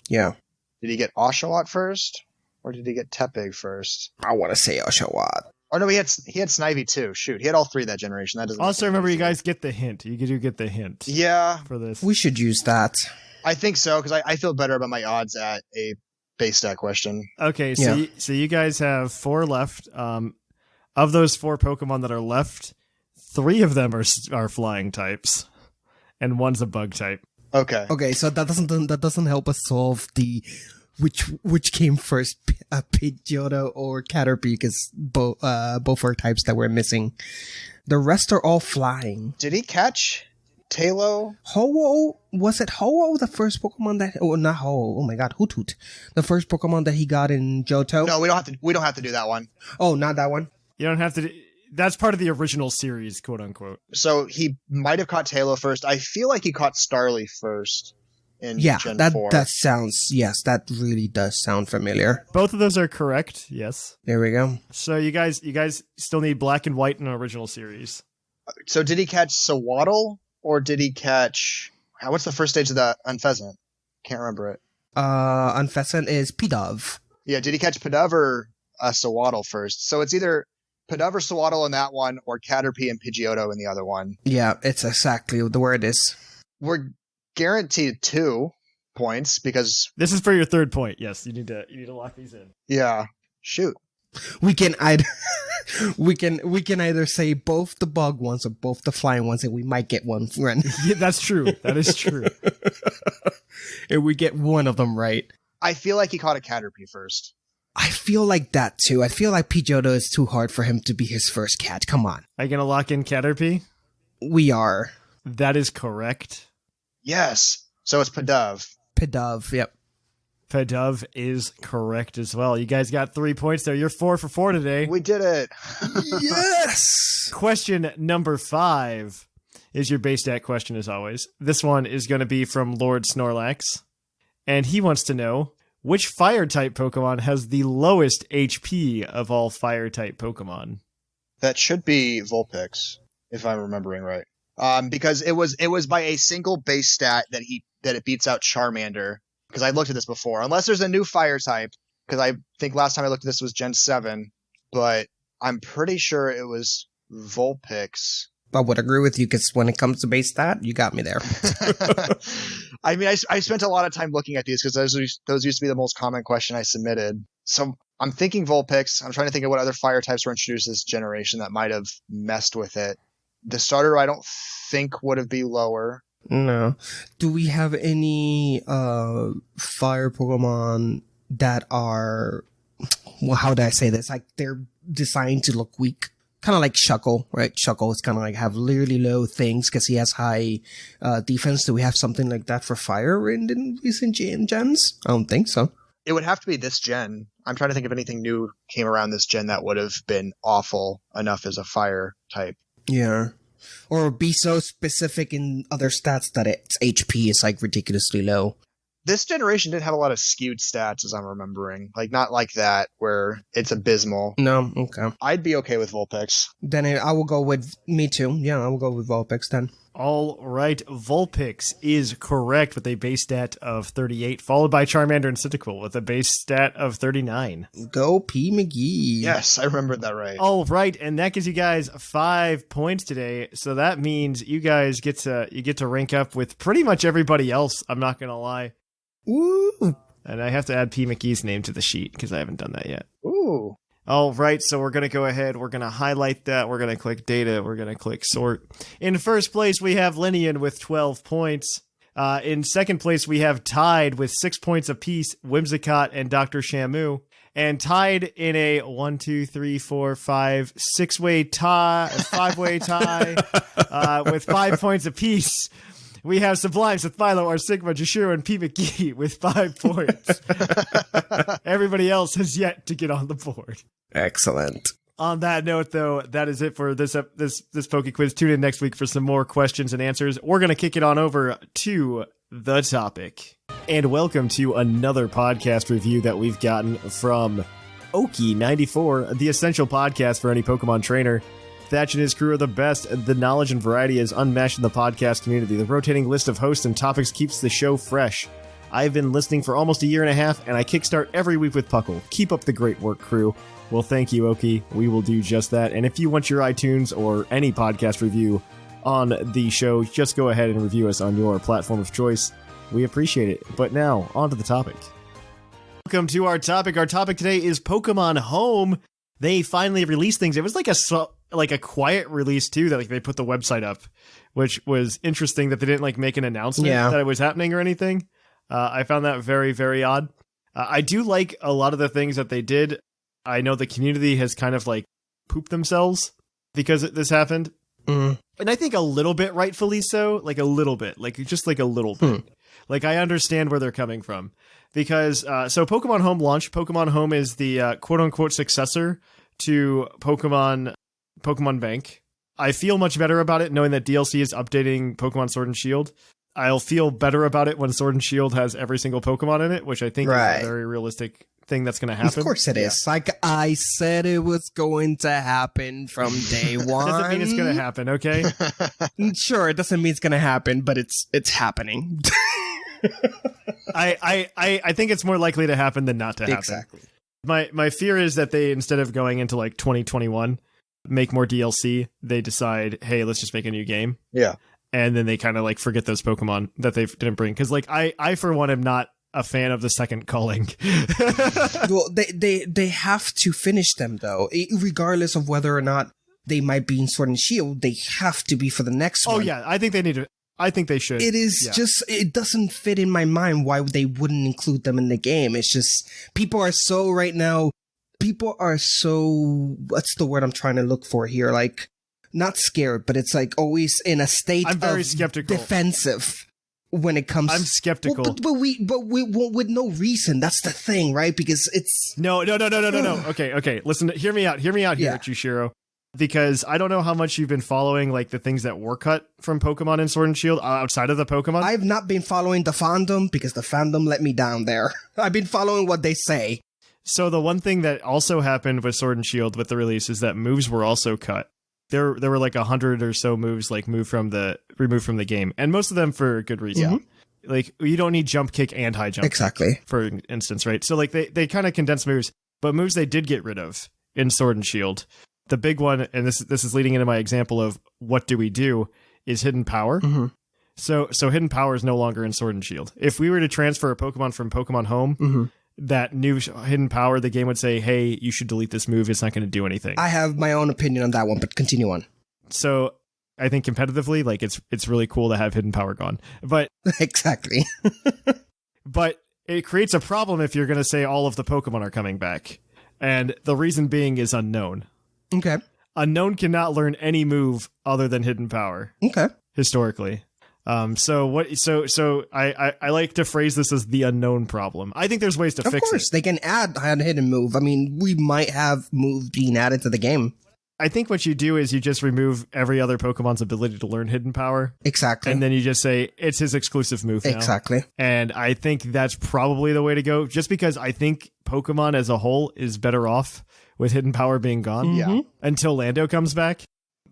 D: Yeah.
E: Did he get Oshawott first, or did he get Tepig first?
D: I want to say Oshawott.
E: Oh no, he had Snivy too. Shoot, he had all 3 that generation. That doesn't.
C: Also, remember, you guys get the hint. You do get the hint.
E: Yeah,
C: For this,
D: We should use that.
E: I think so because I feel better about my odds at a base stat question.
C: okay. So
D: Yeah.
C: so you guys have 4 left. Of those 4 Pokemon that are left, 3 of them are flying types, and 1's a bug type.
E: Okay.
D: So that doesn't help us solve the which came first, Pidgeotto or Caterpie, because both are types that we're missing. The rest are all flying.
E: Did he catch Talo?
D: Ho-Oh, was it Ho-Oh the first Pokemon that? Oh, not Ho-Oh. Oh my God, Hoothoot, the first Pokemon that he got in Johto.
E: No, we don't have to do that one.
D: Oh, not that one.
C: You don't have to. That's part of the original series, quote unquote.
E: So he might have caught Talo first. I feel like he caught Starly first in
D: Yeah,
E: Gen
D: that
E: 4.
D: that really does sound familiar.
C: Both of those are correct. Yes.
D: There we go.
C: So you guys still need Black and White in an original series.
E: So did he catch Sawaddle or did he catch... What's the first stage of the Unpheasant? Can't remember it.
D: Unpheasant is Pidove.
E: Yeah, did he catch Pidove or Sawaddle first? So it's either Pidove or Sawaddle in that one or Caterpie and Pidgeotto in the other one.
D: Yeah, it's exactly the word is.
E: We're guaranteed 2 points because...
C: This is for your 3rd point. Yes, you need to lock these in.
E: Yeah. Shoot.
D: We can either we can either say both the bug ones or both the flying ones, and we might get one run.
C: Yeah, that's true. That is true.
D: And we get one of them right.
E: I feel like he caught a Caterpie first.
D: I feel like that too. I feel like Pidgeotto is too hard for him to be his first catch. Come on.
C: Are you gonna lock in Caterpie?
D: We are.
C: That is correct.
E: Yes. So it's Pidove.
D: Pidove, yep.
C: Pidove is correct as well. You guys got 3 points there. You're 4 for 4 today.
E: We did it.
D: Yes!
C: Question number 5 is your base stat question, as always. This one is going to be from Lord Snorlax, and he wants to know which fire-type Pokemon has the lowest HP of all fire-type Pokemon.
E: That should be Vulpix, if I'm remembering right. Because it was by a single base stat that it beats out Charmander. Because I looked at this before. Unless there's a new fire type, because I think last time I looked at this was Gen 7, but I'm pretty sure it was Vulpix.
D: I would agree with you, because when it comes to base stat, you got me there.
E: I mean, I spent a lot of time looking at these because those used to be the most common question I submitted. So I'm thinking Vulpix. I'm trying to think of what other fire types were introduced this generation that might have messed with it. The starter, I don't think would have been lower.
D: No. Do we have any fire Pokemon that are, well, how do I say this? Like, they're designed to look weak. Kind of like Shuckle, right? Shuckle is kind of like have really low things because he has high defense. Do we have something like that for fire in recent gens? I don't think so.
E: It would have to be this gen. I'm trying to think if anything new came around this gen that would have been awful enough as a fire type.
D: Yeah. Or be so specific in other stats that its HP is like ridiculously low.
E: This generation didn't have a lot of skewed stats, as I'm remembering. Like, not like that, where it's abysmal.
D: No, okay.
E: I'd be okay with Vulpix.
D: Then I will go with, me too. Yeah, I will go with Vulpix then.
C: All right, Vulpix is correct with a base stat of 38, followed by Charmander and Cyndaquil with a base stat of 39.
D: Go P. McGee.
E: Yes, I remembered that right.
C: All right, and that gives you guys 5 points today. So that means you guys get to rank up with pretty much everybody else. I'm not gonna lie.
D: Woo.
C: And I have to add P. McGee's name to the sheet because I haven't done that yet.
D: Ooh.
C: All right, so we're going to go ahead. We're going to highlight that. We're going to click data. We're going to click sort. In first place, we have Linian with 12 points. In second place, we have Tide with 6 points apiece, Whimsicott and Dr. Shamu. And tied in a 1, 2, 3, 4, 5, 6-way tie, 5-way tie with 5 points apiece. We have Sublimes with Philo, R Sigma, Jushiro, and P McGee with 5 points. Everybody else has yet to get on the board.
D: Excellent.
C: On that note, though, that is it for this Poke Quiz. Tune in next week for some more questions and answers. We're going to kick it on over to the topic. And welcome to another podcast review that we've gotten from Oki94, the essential podcast for any Pokemon trainer. Thatch and his crew are the best. The knowledge and variety is unmatched in the podcast community. The rotating list of hosts and topics keeps the show fresh. I've been listening for almost a year and a half, and I kickstart every week with PUCL. Keep up the great work, crew. Well, thank you, Oki. We will do just that. And if you want your iTunes or any podcast review on the show, just go ahead and review us on your platform of choice. We appreciate it. But now, on to the topic. Welcome to our topic. Our topic today is Pokemon Home. They finally released things. It was like a quiet release too, that they put the website up, which was interesting that they didn't make an announcement that it was happening or anything. I found that very, very odd. I do like a lot of the things that they did. I know the community has kind of pooped themselves because this happened. And I think a little bit rightfully so, a little bit, just a little bit. I understand where they're coming from because, so Pokemon Home launched. Pokemon Home is the quote unquote successor to Pokemon Bank. I feel much better about it knowing that DLC is updating Pokemon Sword and Shield. I'll feel better about it when Sword and Shield has every single Pokemon in it, which I think is a very realistic thing that's going to happen.
D: Of course it is. Like I said, it was going to happen from day one.
C: Doesn't mean it's going to happen, okay?
D: Sure, it doesn't mean it's going to happen, but it's happening.
C: I think it's more likely to happen than not to happen.
D: Exactly.
C: My fear is that they, instead of going into 2021, make more DLC, they decide, hey, let's just make a new game.
E: Yeah.
C: And then they kind of forget those Pokemon that they didn't bring. Because I for one am not a fan of the second culling.
D: Well, they have to finish them though, regardless of whether or not they might be in Sword and Shield. They have to be for the next one.
C: Oh yeah, I think they need to. I think they should.
D: It is just, it doesn't fit in my mind why they wouldn't include them in the game. It's just, people are so, what's the word I'm trying to look for here? Not scared, but it's always in a state
C: I'm very
D: of
C: skeptical.
D: Defensive when it comes.
C: I'm skeptical.
D: Well, but we with no reason. That's the thing, right? Because it's...
C: No. Okay. Listen, hear me out here, Jushiro. Because I don't know how much you've been following the things that were cut from Pokemon and Sword and Shield outside of the Pokemon.
D: I've not been following the fandom because the fandom let me down there. I've been following what they say.
C: So the one thing that also happened with Sword and Shield with the release is that moves were also cut. There were 100 or so moves removed from the game, and most of them for good reason. Yeah. You don't need jump kick and high jump.
D: Exactly.
C: Kick, for instance, right? So they kind of condensed moves, but moves they did get rid of in Sword and Shield. The big one, and this is leading into my example of what do we do, is Hidden Power. Mm-hmm. So Hidden Power is no longer in Sword and Shield. If we were to transfer a Pokemon from Pokemon Home, that new Hidden Power, the game would say, hey, you should delete this move. It's not going to do anything.
D: I have my own opinion on that one, but continue on.
C: So I think competitively, it's really cool to have Hidden Power gone. But
D: exactly.
C: But it creates a problem if you're going to say all of the Pokemon are coming back. And the reason being is unknown.
D: Okay.
C: Unknown cannot learn any move other than Hidden Power.
D: Okay.
C: Historically. So I like to phrase this as the unknown problem. I think there's ways to fix it. Of course,
D: they can add a hidden move. I mean, we might have moves being added to the game.
C: I think what you do is you just remove every other Pokemon's ability to learn Hidden Power.
D: Exactly.
C: And then you just say, it's his exclusive move now.
D: Exactly.
C: And I think that's probably the way to go, just because I think Pokemon as a whole is better off with Hidden Power being gone.
E: Yeah.
C: Until Lando comes back.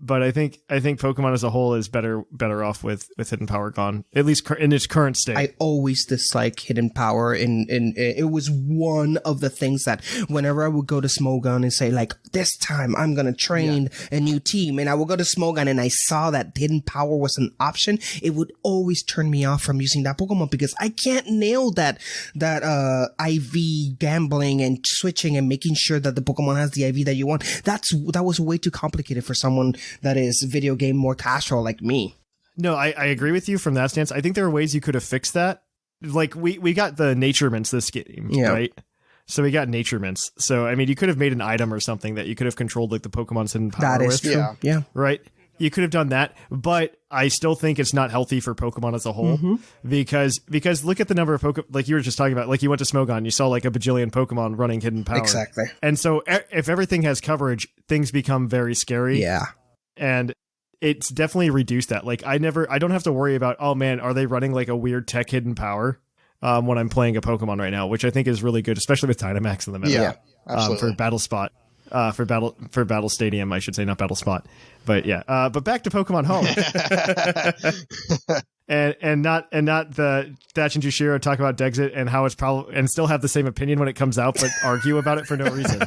C: But I think Pokemon as a whole is better off with Hidden Power gone, at least in its current state.
D: I always dislike Hidden Power, and it was one of the things that whenever I would go to Smogon and say like, this time I'm gonna train a new team, and I would go to Smogon and I saw that Hidden Power was an option, it would always turn me off from using that Pokemon because I can't nail that IV gambling and switching and making sure that the Pokemon has the IV that you want. That was way too complicated for someone that is video game more casual like me.
C: No, I agree with you from that stance. I think there are ways you could have fixed that. Like we got the Nature Mints this game, right? So we got Nature Mints. So I mean, you could have made an item or something that you could have controlled like the Pokemon's hidden power
D: That is
C: with.
D: true. Yeah.
C: Right. You could have done that, but I still think it's not healthy for Pokemon as a whole because look at the number of Pokemon, like you were just talking about, like you went to Smogon, you saw like a bajillion Pokemon running Hidden Power.
D: Exactly.
C: And so if everything has coverage, things become very scary.
D: Yeah.
C: And it's definitely reduced that. Like I don't have to worry about, oh man, are they running like a weird tech Hidden Power when I'm playing a Pokemon right now, which I think is really good, especially with Dynamax in the middle.
E: Yeah, absolutely.
C: For Battle Spot. For Battle Stadium, I should say, not Battle Spot, but yeah. But back to Pokemon Home, and not the Thatch and Jushiro talk about Dexit and how it's probably and still have the same opinion when it comes out, but argue about it for no reason.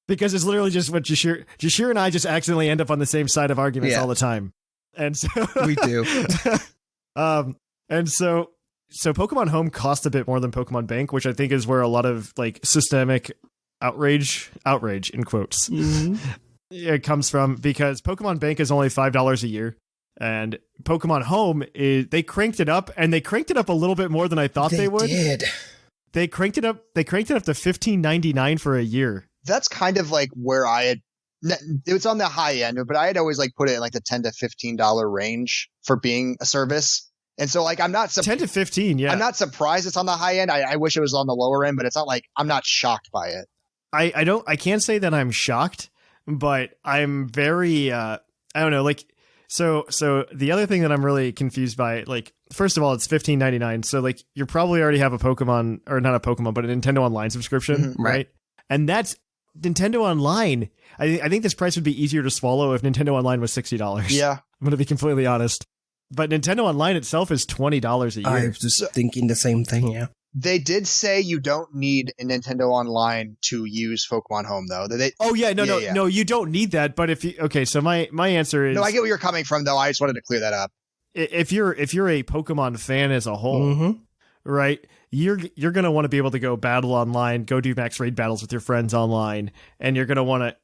C: Because it's literally just what Jushiro and I just accidentally end up on the same side of arguments all the time, and so
D: We do.
C: and so Pokemon Home costs a bit more than Pokemon Bank, which I think is where a lot of like systemic outrage in quotes it comes from, because Pokemon Bank is only $5 a year and Pokemon Home they cranked it up, and they cranked it up a little bit more than I thought they would. They cranked it up to $15.99 for a year.
E: That's kind of like where it's on the high end, but I had always like put it in like the $10 to $15 range for being a service. And so, like, I'm not
C: 10 to 15. Yeah,
E: I'm not surprised it's on the high end. I wish it was on the lower end, but it's not like I'm not shocked by it.
C: I can't say that I'm shocked, but I'm very I don't know, like so the other thing that I'm really confused by, like, first of all, it's $15.99, so like you probably already have a Pokemon, or not a Pokemon, but a Nintendo Online subscription, right? And that's Nintendo Online. I think this price would be easier to swallow if Nintendo Online was $60.
E: Yeah,
C: I'm going to be completely honest. But Nintendo Online itself is $20 a year.
D: I was just thinking the same thing, yeah.
E: They did say you don't need a Nintendo Online to use Pokemon Home, though.
C: No, you don't need that. But if you, okay, so my answer is,
E: no, I get where you're coming from, though. I just wanted to clear that up.
C: If you're a Pokemon fan as a whole, right, you're gonna want to be able to go battle online, go do max raid battles with your friends online, and you're gonna want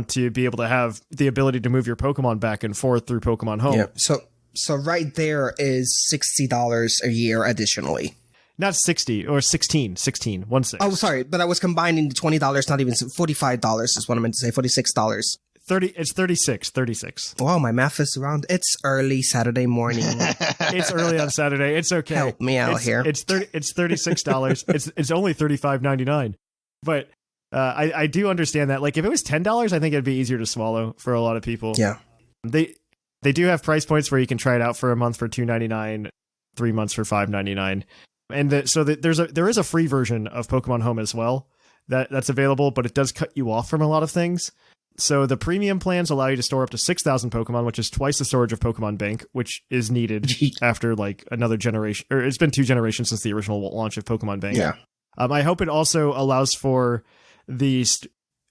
C: to be able to have the ability to move your Pokemon back and forth through Pokemon Home.
D: Yeah. So right there is $60 a year additionally.
C: Not 60 or 16.
D: Oh, sorry, but I was combining the $20, not even $45 is what I meant to say. $46.
C: 30. It's 36.
D: Wow, my math is around. It's early Saturday morning.
C: It's early on Saturday. It's okay.
D: Help me out here.
C: It's $36. It's only $35.99. But I do understand that. Like if it was $10, I think it'd be easier to swallow for a lot of people.
D: Yeah.
C: They do have price points where you can try it out for a month for $2.99, 3 months for $5.99. And there is a free version of Pokemon Home as well that's available, but it does cut you off from a lot of things. So the premium plans allow you to store up to 6,000 Pokemon, which is twice the storage of Pokemon Bank, which is needed after like another generation, or it's been 2 generations since the original launch of Pokemon Bank.
D: Yeah.
C: I hope it also allows for the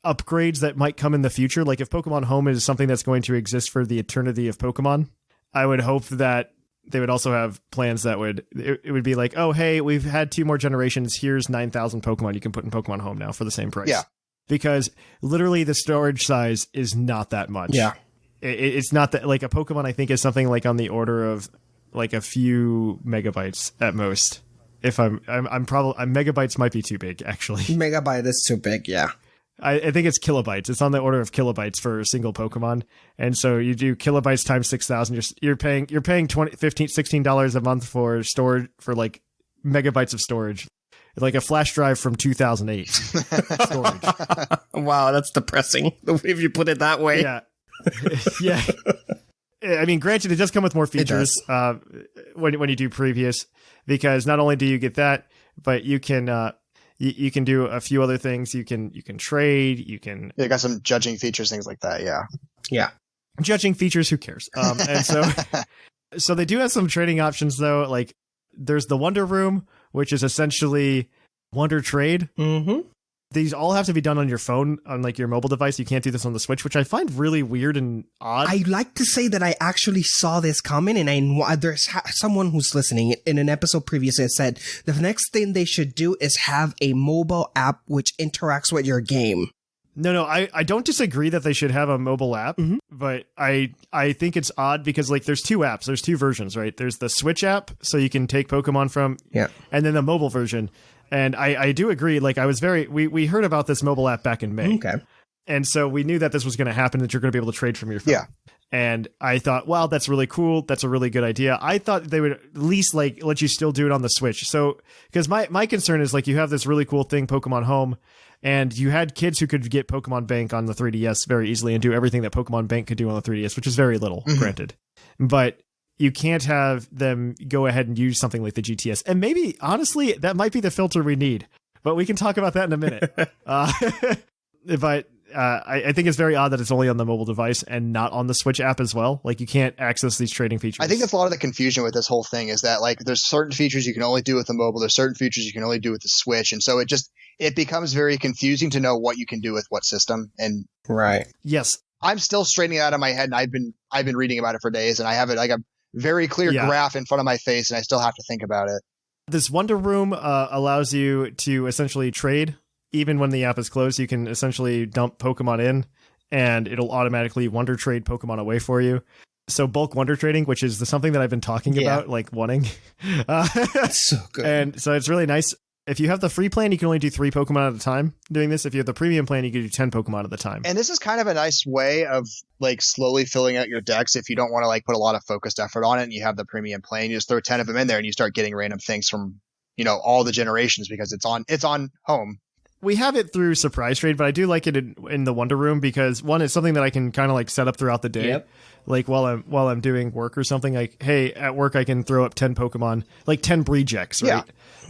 C: upgrades that might come in the future. Like if Pokemon Home is something that's going to exist for the eternity of Pokemon, I would hope that they would also have plans that it would be like, oh, hey, we've had 2 more generations. Here's 9,000 Pokemon you can put in Pokemon Home now for the same price.
E: Yeah.
C: Because literally the storage size is not that much.
D: Yeah.
C: It's not that, like a Pokemon I think is something like on the order of like a few megabytes at most. If megabytes might be too big actually.
D: Megabyte is too big. Yeah.
C: I think it's kilobytes. It's on the order of kilobytes for a single Pokemon. And so you do kilobytes times 6,000. You're paying $15, $16 a month for storage, for like megabytes of storage. Like a flash drive from 2008 storage.
D: Wow, that's depressing if you put it that way.
C: Yeah. Yeah. I mean, granted, it does come with more features when you do previous, because not only do you get that, but you can you can do a few other things. You can trade. You got
E: some judging features, things like that. Yeah.
D: Yeah.
C: Judging features, who cares? And so they do have some trading options though. Like there's the Wonder Room, which is essentially Wonder Trade.
D: Mm-hmm.
C: These all have to be done on your phone, on like your mobile device. You can't do this on the Switch, which I find really weird and odd.
D: I like to say that I actually saw this coming, and there's someone who's listening in an episode previously said the next thing they should do is have a mobile app which interacts with your game.
C: No, I don't disagree that they should have a mobile app, but I think it's odd because like there's two apps, there's two versions, right? There's the Switch app, so you can take Pokemon from, and then the mobile version. And I do agree, like I was we heard about this mobile app back in May.
D: Okay.
C: And so we knew that this was going to happen, that you're going to be able to trade from your phone.
E: Yeah.
C: And I thought, wow, that's really cool. That's a really good idea. I thought they would at least like let you still do it on the Switch. So, because my concern is like you have this really cool thing, Pokemon Home, and you had kids who could get Pokemon Bank on the 3DS very easily and do everything that Pokemon Bank could do on the 3DS, which is very little, granted. But you can't have them go ahead and use something like the GTS. And maybe, honestly, that might be the filter we need. But we can talk about that in a minute. But I think it's very odd that it's only on the mobile device and not on the Switch app as well. Like, you can't access these trading features.
E: I think that's a lot of the confusion with this whole thing is that, like, there's certain features you can only do with the mobile. There's certain features you can only do with the Switch. And so it becomes very confusing to know what you can do with what system. And
D: right.
C: Yes.
E: I'm still straightening it out of my head, and I've been reading about it for days, and I have it like a very clear graph in front of my face, and I still have to think about it.
C: This Wonder Room allows you to essentially trade. Even when the app is closed, you can essentially dump Pokemon in, and it'll automatically Wonder Trade Pokemon away for you. So bulk Wonder Trading, which is something that I've been talking about, like wanting.
D: That's so good.
C: And so it's really nice. If you have the free plan, you can only do 3 Pokemon at a time doing this. If you have the premium plan, you can do 10 Pokemon at a time.
E: And this is kind of a nice way of like slowly filling out your decks. If you don't want to like put a lot of focused effort on it and you have the premium plan, you just throw 10 of them in there and you start getting random things from, all the generations because it's on home.
C: We have it through Surprise Trade, but I do like it in the Wonder Room because one, it's something that I can kind of like set up throughout the day.
D: Yep.
C: Like while I'm doing work or something, like, hey, at work I can throw up 10 Pokemon, like 10 Breejecks, right?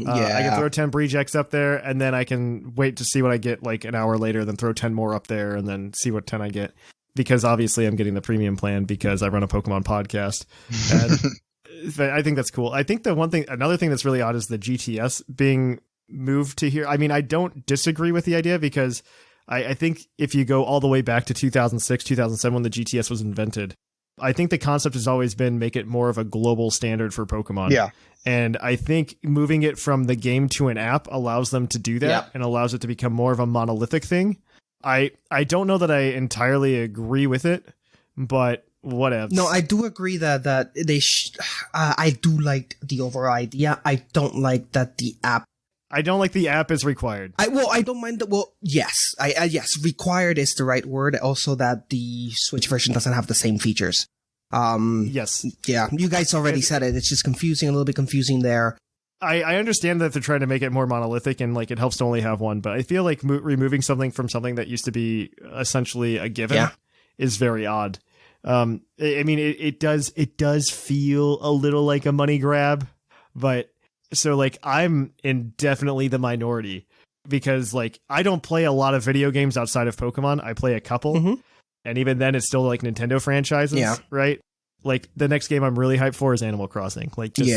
C: I can throw 10 Breejecks up there, and then I can wait to see what I get like an hour later, then throw 10 more up there, and then see what 10 I get. Because obviously I'm getting the premium plan because I run a Pokemon podcast. And I think that's cool. I think another thing that's really odd is the GTS being moved to here. I mean, I don't disagree with the idea because I think if you go all the way back to 2006, 2007, when the GTS was invented, I think the concept has always been make it more of a global standard for Pokemon.
E: Yeah.
C: And I think moving it from the game to an app allows them to do that and allows it to become more of a monolithic thing. I don't know that I entirely agree with it, but whatever.
D: No, I do agree that they I do like the overall idea. I don't like that the app.
C: I don't like the app is required.
D: I don't mind that. Well, yes, yes, required is the right word. Also, that the Switch version doesn't have the same features.
C: Yes.
D: Yeah, you guys already said it. It's just confusing, a little bit confusing there.
C: I understand that they're trying to make it more monolithic and like it helps to only have one, but I feel like removing something from something that used to be essentially a given is very odd. I mean, it does feel a little like a money grab, but so like I'm in definitely the minority because like I don't play a lot of video games outside of Pokemon. I play a couple, and even then it's still like Nintendo franchises, right? Like the next game I'm really hyped for is Animal Crossing. Like just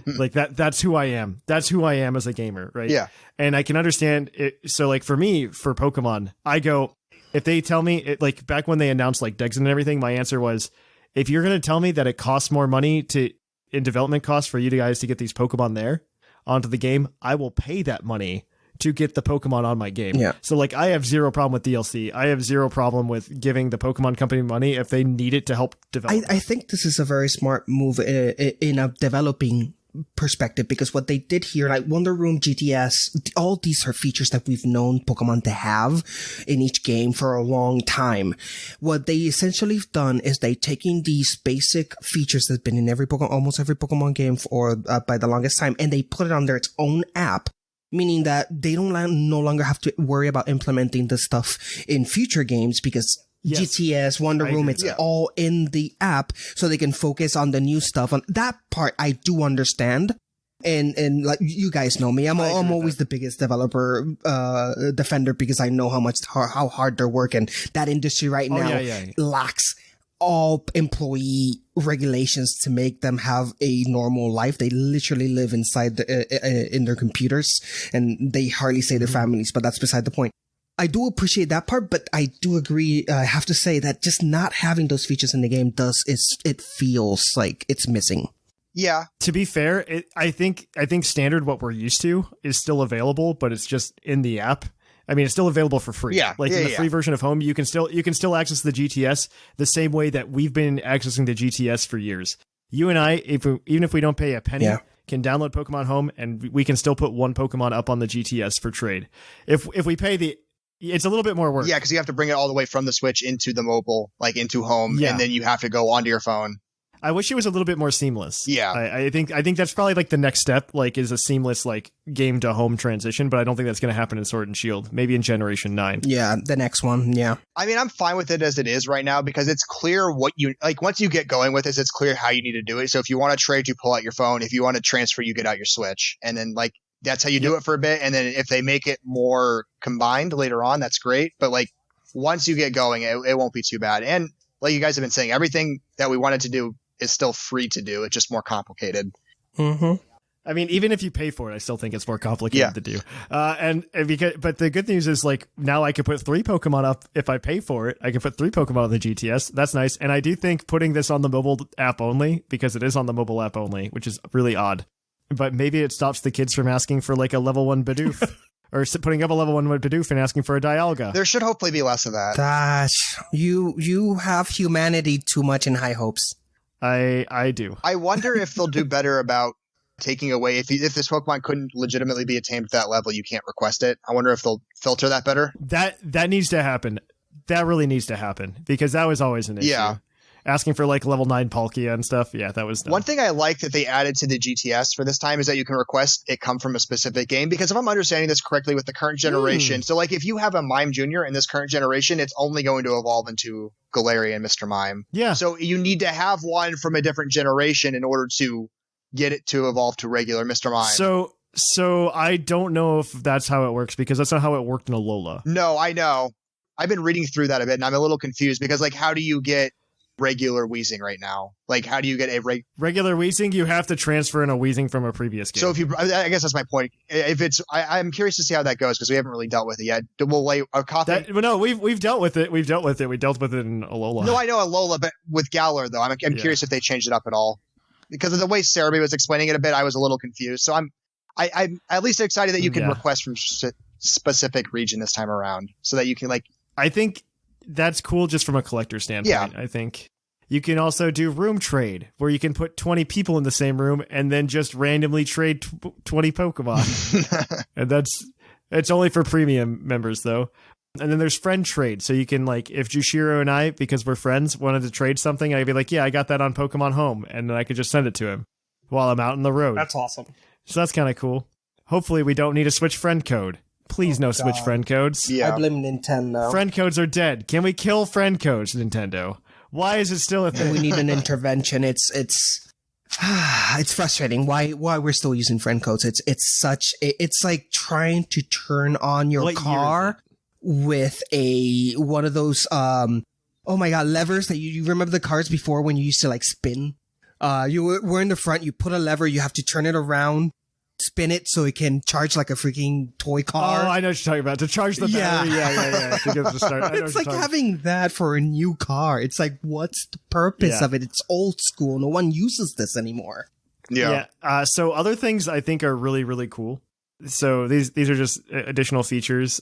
C: like that's who I am. That's who I am as a gamer, right?
E: Yeah.
C: And I can understand it. So like for me, for Pokemon, I go, if they tell me it, like back when they announced like Dex and everything, my answer was, if you're going to tell me that it costs more money in development costs for you guys to get these Pokemon there onto the game, I will pay that money to get the Pokemon on my game. Yeah. So like I have zero problem with DLC. I have zero problem with giving the Pokemon company money if they need it to help develop.
D: I think this is a very smart move in a developing perspective, because what they did here, like Wonder Room, GTS, all these are features that we've known Pokemon to have in each game for a long time. What they essentially have done is they taking these basic features that have been in almost every Pokemon game for by the longest time, and they put it under its own app, meaning that they no longer have to worry about implementing this stuff in future games, because GTS, Wonder Room, it's all in the app, so they can focus on the new stuff. On that part, I do understand. And like you guys know me, I'm always the biggest developer defender because I know how hard they're working. That industry right now lacks all employee regulations to make them have a normal life. They literally live inside in their computers, and they hardly see their families. But that's beside the point. I do appreciate that part, but I do agree. I have to say that just not having those features in the game it feels like it's missing.
E: Yeah.
C: To be fair, I think standard what we're used to is still available, but it's just in the app. I mean, it's still available for free.
E: Yeah.
C: Like in the free version of Home, you can still access the GTS the same way that we've been accessing the GTS for years. You and I, even if we don't pay a penny, can download Pokemon Home, and we can still put one Pokemon up on the GTS for trade. If we pay it's a little bit more work.
E: Yeah, because you have to bring it all the way from the Switch into the mobile, like into Home, and then you have to go onto your phone.
C: I wish it was a little bit more seamless.
E: Yeah.
C: I think that's probably like the next step, like is a seamless like game to home transition, but I don't think that's going to happen in Sword and Shield. Maybe in Generation 9.
D: Yeah, the next one, yeah.
E: I mean, I'm fine with it as it is right now because it's clear what you like. Once you get going with this, it's clear how you need to do it. So if you want to trade, you pull out your phone. If you want to transfer, you get out your Switch. And then like that's how you do it for a bit. And then if they make it more combined later on, that's great. But like once you get going, it won't be too bad. And like you guys have been saying, everything that we wanted to do is still free to do. It's just more complicated.
D: Mm-hmm.
C: I mean, even if you pay for it, I still think it's more complicated to do. But the good news is like now I can put 3 Pokemon up if I pay for it. I can put 3 Pokemon on the GTS. That's nice. And I do think putting this on the mobile app only, because it is on the mobile app only, which is really odd. But maybe it stops the kids from asking for like a level 1 Bidoof. Or putting up a level 1 Bidoof and asking for a Dialga.
E: There should hopefully be less of that.
D: Thatch, you have humanity too much in high hopes.
C: I do.
E: I wonder if they'll do better about taking away if this Pokemon couldn't legitimately be attained at that level, you can't request it. I wonder if they'll filter that better.
C: That needs to happen. That really needs to happen because that was always an issue.
E: Yeah.
C: Asking for like level 9 Palkia and stuff. Yeah, that was dumb.
E: One thing I like that they added to the GTS for this time is that you can request it come from a specific game, because if I'm understanding this correctly with the current generation, so like if you have a Mime Jr. in this current generation, it's only going to evolve into Galarian Mr. Mime.
C: Yeah.
E: So you need to have one from a different generation in order to get it to evolve to regular Mr. Mime.
C: So I don't know if that's how it works, because that's not how it worked in Alola.
E: No, I know. I've been reading through that a bit and I'm a little confused because like how do you get regular Weezing right now? Like how do you get a
C: regular Weezing? You have to transfer in a Weezing from a previous game.
E: So if I guess that's my point. If it's I'm curious to see how that goes because we haven't really dealt with it yet. We'll lay a coffee.
C: No, we've dealt with it. We dealt with it in Alola.
E: No, I know Alola, but with Galar though, I'm curious if they changed it up at all. Because of the way Cerebi was explaining it a bit, I was a little confused. So I'm at least excited that you can request from specific region this time around, so that you can like.
C: I think that's cool just from a collector standpoint.
E: Yeah.
C: I think you can also do room trade, where you can put 20 people in the same room and then just randomly trade 20 Pokemon. And it's only for premium members though. And then there's friend trade. So you can like, if Jushiro and I, because we're friends, wanted to trade something, I'd be like, yeah, I got that on Pokemon Home. And then I could just send it to him while I'm out on the road.
F: That's awesome.
C: So that's kind of cool. Hopefully we don't need to switch friend code. Please no switch friend codes.
E: Yeah.
D: I blame Nintendo.
C: Friend codes are dead. Can we kill friend codes, Nintendo? Why is it still a thing?
D: We need an intervention. It's frustrating. Why we're still using friend codes? It's like trying to turn on your car with one of those oh my god, levers that you remember the cars before when you used to like spin. You were in the front. You put a lever. You have to turn it around. Spin it so it can charge like a freaking toy car.
C: Oh, I know what you're talking about. To charge the battery. Yeah. To get it to start.
D: It's like having that for a new car. It's like, what's the purpose of it? It's old school. No one uses this anymore.
E: Yeah.
C: So other things I think are really, really cool. So these are just additional features.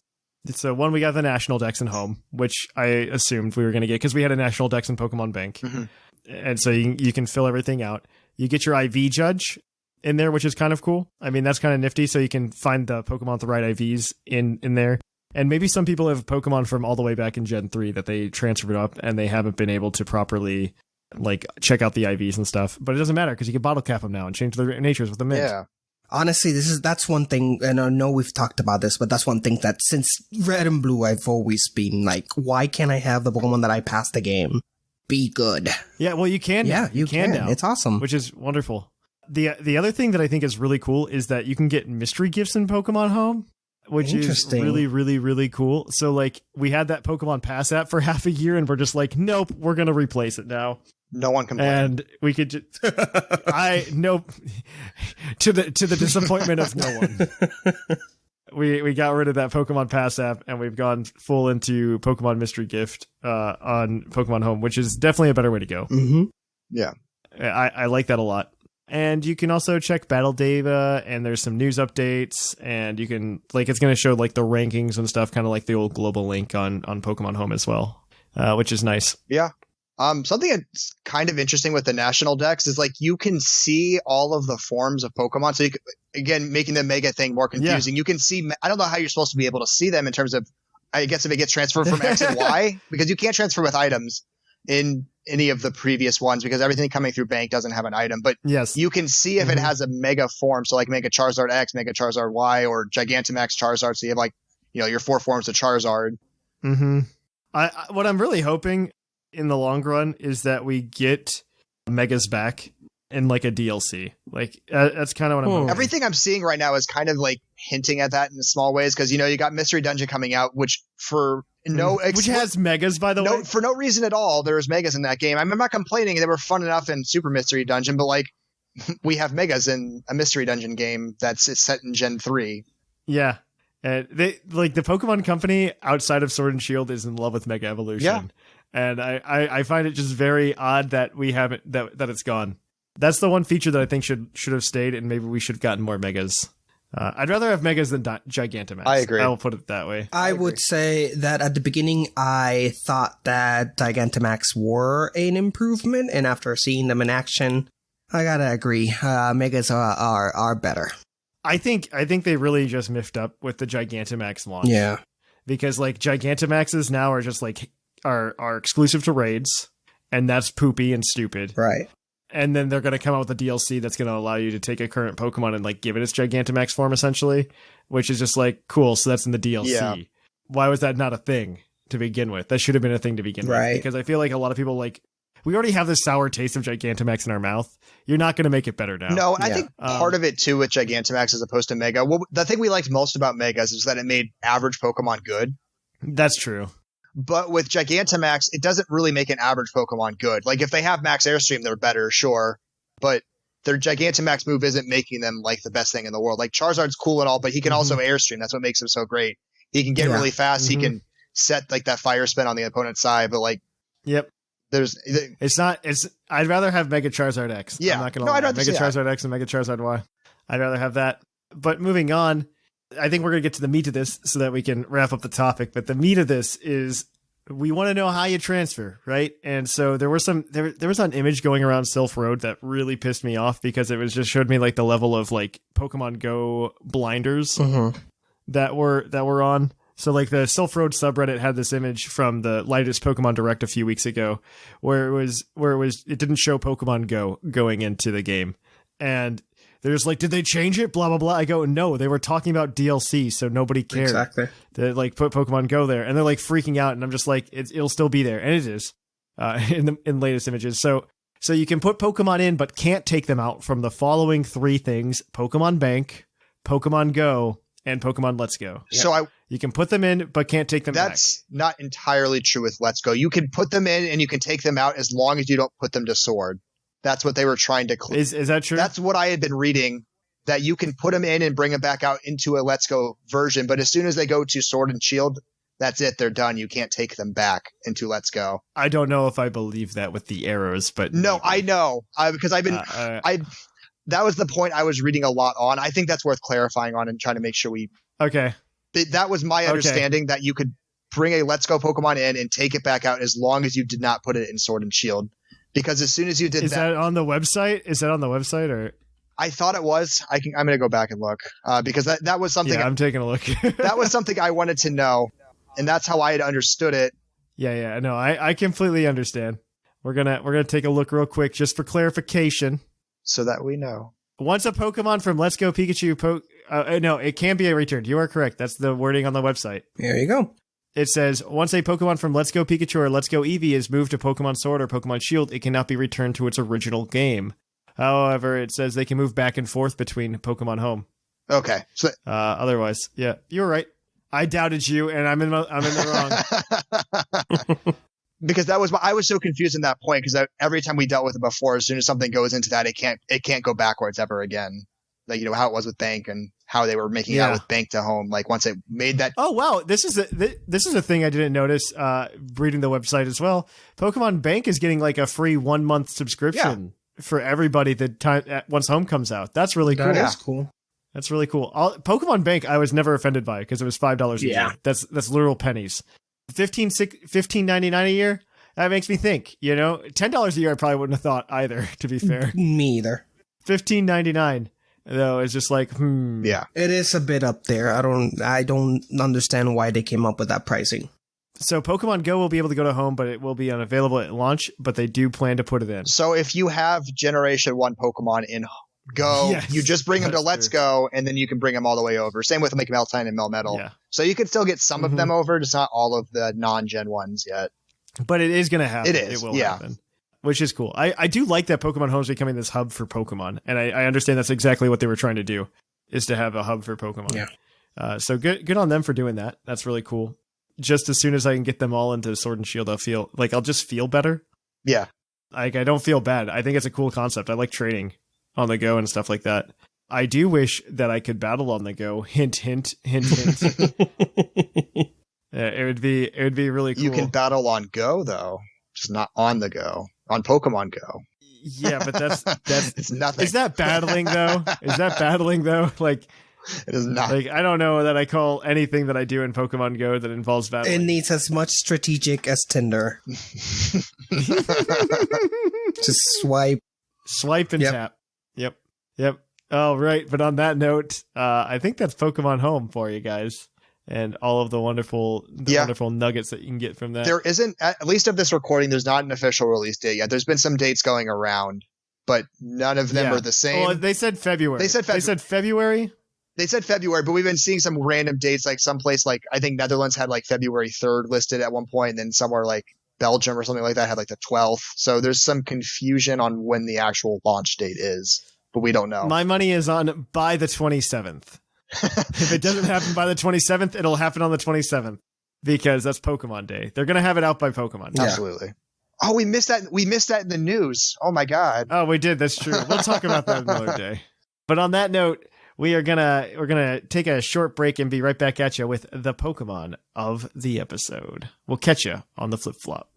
C: So one, we got the National Dex in Home, which I assumed we were going to get because we had a National Dex in Pokemon Bank. Mm-hmm. And so you can fill everything out. You get your IV judge in there, which is kind of cool. I mean, that's kind of nifty. So you can find the Pokemon with the right IVs in there. And maybe some people have Pokemon from all the way back in Gen 3 that they transferred up and they haven't been able to properly like check out the IVs and stuff. But it doesn't matter because you can bottle cap them now and change their natures with the mint.
E: Yeah.
D: Honestly, that's one thing, and I know we've talked about this, but that's one thing that since Red and Blue, I've always been like, why can't I have the Pokemon that I passed the game be good?
C: Yeah, well, you can.
D: Yeah, you can
C: now.
D: It's awesome.
C: Which is wonderful. The other thing that I think is really cool is that you can get mystery gifts in Pokemon Home, which is really, really, really cool. So like we had that Pokemon Pass app for half a year and we're just like, nope, we're going to replace it now.
E: No one complained.
C: And we could just, nope, to the disappointment of no one. We got rid of that Pokemon Pass app and we've gone full into Pokemon Mystery Gift on Pokemon Home, which is definitely a better way to go.
D: Mm-hmm.
E: Yeah.
C: I like that a lot. And you can also check battle data, and there's some news updates, and you can, like, it's going to show, like, the rankings and stuff, kind of like the old global link on Pokemon Home as well, which is nice.
E: Yeah. Something that's kind of interesting with the national decks is, like, you can see all of the forms of Pokemon. So, you can, again, making the Mega thing more confusing. Yeah. You can see, I don't know how you're supposed to be able to see them in terms of, I guess, if it gets transferred from X and Y, because you can't transfer with items in any of the previous ones because everything coming through bank doesn't have an item, but
C: yes,
E: you can see if it has a mega form. So like Mega Charizard X, Mega Charizard Y, or Gigantamax Charizard. So you have like, your 4 forms of Charizard.
C: Mm-hmm. What I'm really hoping in the long run is that we get Megas back in like a DLC. Like that's kind of what I'm hoping.
E: Everything I'm seeing right now is kind of like hinting at that in small ways. Cause you got Mystery Dungeon coming out, which which has
C: Megas, by the way.
E: For no reason at all, there's Megas in that game. I'm not complaining. They were fun enough in Super Mystery Dungeon, but like we have Megas in a Mystery Dungeon game that's set in Gen 3.
C: Yeah. They like the Pokemon Company outside of Sword and Shield is in love with Mega Evolution.
E: Yeah.
C: And I find it just very odd that we haven't that it's gone. That's the one feature that I think should have stayed, and maybe we should have gotten more Megas. I'd rather have Megas than Gigantamax.
E: I agree.
C: I will put it that way.
D: I would say that at the beginning, I thought that Gigantamax were an improvement, and after seeing them in action, I gotta agree. Megas are better.
C: I think they really just miffed up with the Gigantamax launch.
D: Yeah,
C: because like Gigantamaxes now are just like are exclusive to raids, and that's poopy and stupid.
D: Right.
C: And then they're going to come out with a DLC that's going to allow you to take a current Pokemon and like give it its Gigantamax form, essentially, which is just like, cool. So that's in the DLC. Yeah. Why was that not a thing to begin with? That should have been a thing to begin with. Because I feel like a lot of people we already have this sour taste of Gigantamax in our mouth. You're not going to make it better now.
E: No, and I think part of it too with Gigantamax as opposed to Mega, the thing we liked most about Megas is that it made average Pokemon good.
C: That's true.
E: But with Gigantamax, it doesn't really make an average Pokemon good. Like, if they have Max Airstream, they're better, sure. But their Gigantamax move isn't making them, like, the best thing in the world. Like, Charizard's cool and all, but he can also Airstream. That's what makes him so great. He can get really fast. He can set, like, that fire spin on the opponent's side. But, like...
C: Yep. I'd rather have Mega Charizard X.
E: Yeah.
C: I'm not going to lie. Mega Charizard X and Mega Charizard Y. I'd rather have that. But moving on... I think we're going to get to the meat of this so that we can wrap up the topic. But the meat of this is we want to know how you transfer, right? And so there was an image going around Sylph Road that really pissed me off because it was just showed me like the level of like Pokemon Go blinders that were on. So like the Sylph Road subreddit had this image from the latest Pokemon Direct a few weeks ago where it didn't show Pokemon Go going into the game. And they're just like, did they change it? Blah, blah, blah. I go, no, they were talking about DLC, so nobody cared.
D: Exactly.
C: They like put Pokemon Go there, and they're like freaking out, and I'm just like, it'll still be there, and it is in latest images. So you can put Pokemon in, but can't take them out from the following 3 things: Pokemon Bank, Pokemon Go, and Pokemon Let's Go.
E: So
C: you can put them in, but can't take them back.
E: That's not entirely true with Let's Go. You can put them in, and you can take them out as long as you don't put them to Sword. That's what they were trying to
C: is that true?
E: That's what I had been reading, that you can put them in and bring them back out into a Let's Go version. But as soon as they go to Sword and Shield, that's it. They're done. You can't take them back into Let's Go.
C: I don't know if I believe that with the arrows, but
E: no, maybe. I know because I've been that was the point I was reading a lot on. I think that's worth clarifying on and trying to make sure that was my understanding that you could bring a Let's Go Pokemon in and take it back out as long as you did not put it in Sword and Shield. Because as soon as you did
C: Is that on the website? Is that on the website or?
E: I thought it was. I'm going to go back and look because that was something.
C: Yeah, I'm taking a look.
E: That was something I wanted to know, and that's how I had understood it.
C: Yeah. No, I completely understand. We're gonna take a look real quick just for clarification,
E: so that we know.
C: Once a Pokemon from Let's Go Pikachu, no, it can be returned. You are correct. That's the wording on the website.
D: There you go.
C: It says, once a Pokemon from Let's Go Pikachu or Let's Go Eevee is moved to Pokemon Sword or Pokemon Shield, it cannot be returned to its original game. However, it says they can move back and forth between Pokemon Home.
E: Okay. So
C: Otherwise, yeah, you're right. I doubted you, and I'm in the wrong.
E: Because I was so confused in that point because every time we dealt with it before, as soon as something goes into that, it can't go backwards ever again. Like, you know, how it was with Bank and how they were making out with Bank to Home. Like, once it made that.
C: Oh, wow. This is a thing I didn't notice reading the website as well. Pokemon Bank is getting like a free 1 month subscription for everybody once Home comes out. That's really cool.
D: That is cool.
C: That's really cool. Pokemon Bank, I was never offended by because it was $5 a year. That's literal pennies. $15.99 a year. That makes me think. You know, $10 a year I probably wouldn't have thought either. To be fair,
D: me either.
C: $15.99 though is just like
E: Yeah,
D: it is a bit up there. I don't understand why they came up with that pricing.
C: So Pokemon Go will be able to go to Home, but it will be unavailable at launch. But they do plan to put it in.
E: So if you have Generation 1 Pokemon in Go, you just bring them to Let's Go, and then you can bring them all the way over. Same with like Meltine and Melmetal. Yeah. So you can still get some of them over, just not all of the non-Gen ones yet.
C: But it is going to happen.
E: It is.
C: It will happen. Which is cool. I do like that Pokemon Home is becoming this hub for Pokemon. And I understand that's exactly what they were trying to do, is to have a hub for Pokemon.
D: Yeah.
C: So good on them for doing that. That's really cool. Just as soon as I can get them all into Sword and Shield, I'll just feel better.
E: Yeah.
C: Like, I don't feel bad. I think it's a cool concept. I like trading on the go and stuff like that. I do wish that I could battle on the go. Hint, hint, hint, hint. It would be really cool.
E: You can battle on Go though, just not on the go. On Pokemon Go.
C: Yeah, but that's
E: it's nothing.
C: Is that battling though? Like,
E: it is not.
C: Like, I don't know that I call anything that I do in Pokemon Go that involves battling.
D: It needs as much strategic as Tinder. Just swipe
C: and tap. Yep. All right, but on that note, I think that's Pokemon Home for you guys. And all of the wonderful nuggets that you can get from that.
E: There isn't, at least of this recording, there's not an official release date yet. There's been some dates going around, but none of them are the same.
C: Well, they said February.
E: They said
C: February?
E: They said February, but we've been seeing some random dates, like someplace like, I think Netherlands had like February 3rd listed at one point, and then somewhere like Belgium or something like that had like the 12th. So there's some confusion on when the actual launch date is, but we don't know.
C: My money is on by the 27th. If it doesn't happen by the 27th, it'll happen on the 27th because that's Pokemon Day. They're going to have it out by Pokemon Day.
E: Absolutely. Oh, we missed that. We missed that in the news. Oh my God.
C: Oh, we did. That's true. We'll talk about that another day. But on that note, we're gonna take a short break and be right back at you with the Pokemon of the episode. We'll catch you on the flip flop.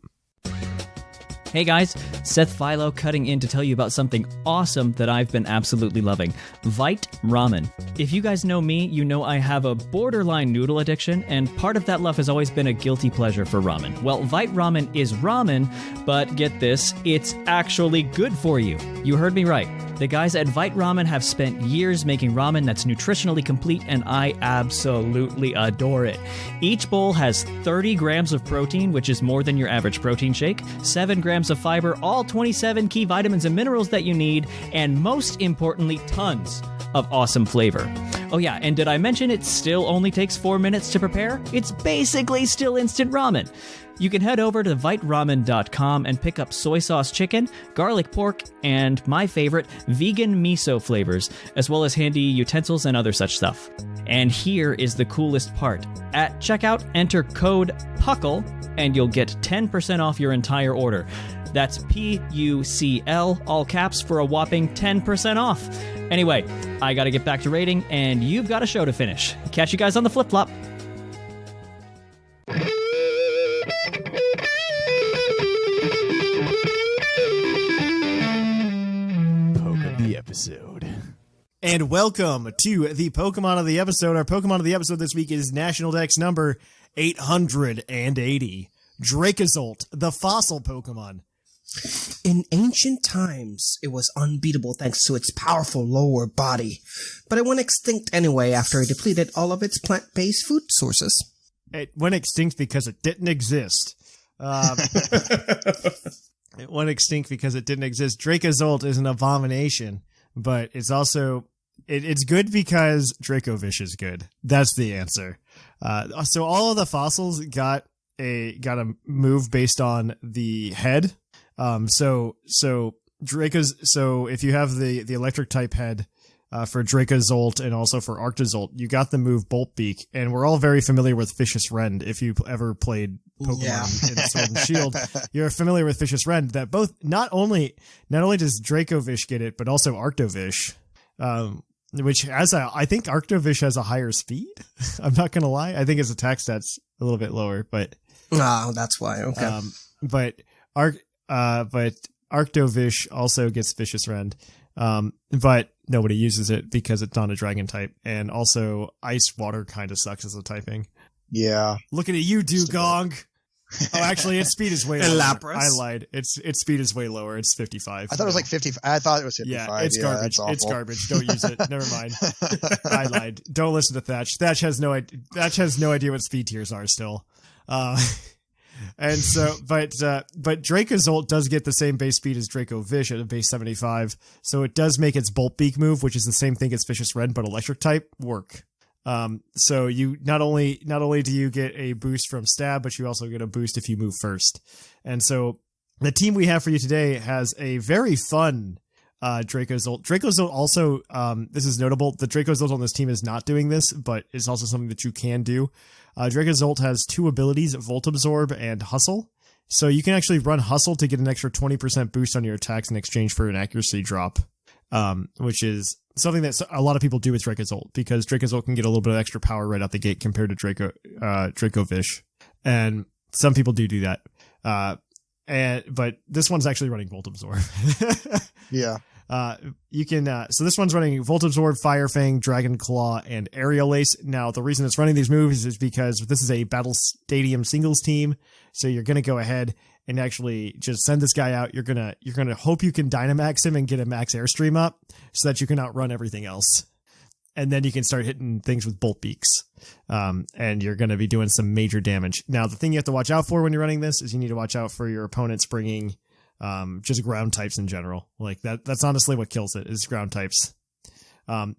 G: Hey guys, Seth Philo cutting in to tell you about something awesome that I've been absolutely loving. Vite Ramen. If you guys know me, you know I have a borderline noodle addiction, and part of that love has always been a guilty pleasure for ramen. Well, Vite Ramen is ramen, but get this, it's actually good for you. You heard me right. The guys at Vite Ramen have spent years making ramen that's nutritionally complete, and I absolutely adore it. Each bowl has 30 grams of protein, which is more than your average protein shake, 7 grams of fiber, all 27 key vitamins and minerals that you need, and most importantly, tons of awesome flavor. Oh yeah, and did I mention it still only takes 4 minutes to prepare? It's basically still instant ramen. You can head over to viteramen.com and pick up soy sauce chicken, garlic pork, and my favorite, vegan miso flavors, as well as handy utensils and other such stuff. And here is the coolest part. At checkout, enter code PUCL, and you'll get 10% off your entire order. That's PUCL, all caps, for a whopping 10% off. Anyway, I gotta get back to rating, and you've got a show to finish. Catch you guys on the flip-flop.
B: Episode.
C: And welcome to the Pokemon of the episode. Our Pokemon of the episode this week is National Dex number 880. Dracozolt, the fossil Pokemon.
D: In ancient times, it was unbeatable thanks to its powerful lower body, but it went extinct anyway after it depleted all of its plant-based food sources.
C: It went extinct because it didn't exist. It went extinct because it didn't exist. Dracozolt is an abomination, but it's also it's good because Dracovish is good. That's the answer. So all of the fossils got a move based on the head. So So if you have the electric type head for Dracozolt and also for Arctozolt, you got the move Bolt Beak, and we're all very familiar with Vicious Rend. If you've ever played Pokemon in Sword and Shield, you're familiar with Vicious Rend. That both not only does Dracovish get it, but also Arctovish, which has I think Arctovish has a higher speed. I'm not gonna lie, I think his attack stats a little bit lower, but
D: that's why. Okay,
C: but Arctovish also gets Vicious Rend. But nobody uses it because it's not a dragon type, and also ice water kind of sucks as a typing.
E: Yeah.
C: Looking at you, Dugong. Oh, actually, its speed is way lower.
D: Lapras.
C: I lied. Its speed is way lower. It's 55.
E: I thought it was like 50. I thought it was 55.
C: Yeah, it's garbage. It's garbage. Don't use it. Never mind. I lied. Don't listen to Thatch. Thatch has no idea what speed tiers are still. And so, but Dracozolt does get the same base speed as Dracovish at a base 75, so it does make its Bolt Beak move, which is the same thing as Vicious Rend but electric type, work. So you not only do you get a boost from stab, but you also get a boost if you move first. And so the team we have for you today has a very fun Dracozolt. Dracozolt also, this is notable, the Dracozolt on this team is not doing this, but it's also something that you can do. Dracozolt has 2 abilities, Volt Absorb and Hustle. So you can actually run Hustle to get an extra 20% boost on your attacks in exchange for an accuracy drop, which is something that a lot of people do with Dracozolt, because Dracozolt can get a little bit of extra power right out the gate compared to Dracovish. And some people do that. But this one's actually running Volt Absorb.
E: Yeah.
C: You can, so this one's running Volt Absorb, Fire Fang, Dragon Claw, and Aerial Ace. Now, the reason it's running these moves is because this is a Battle Stadium singles team. So you're going to go ahead and actually just send this guy out. You're going to hope you can Dynamax him and get a max airstream up so that you can outrun everything else. And then you can start hitting things with Bolt Beaks. And you're going to be doing some major damage. Now, the thing you have to watch out for when you're running this is you need to watch out for your opponents bringing just ground types in general. Like that's honestly what kills it, is ground types.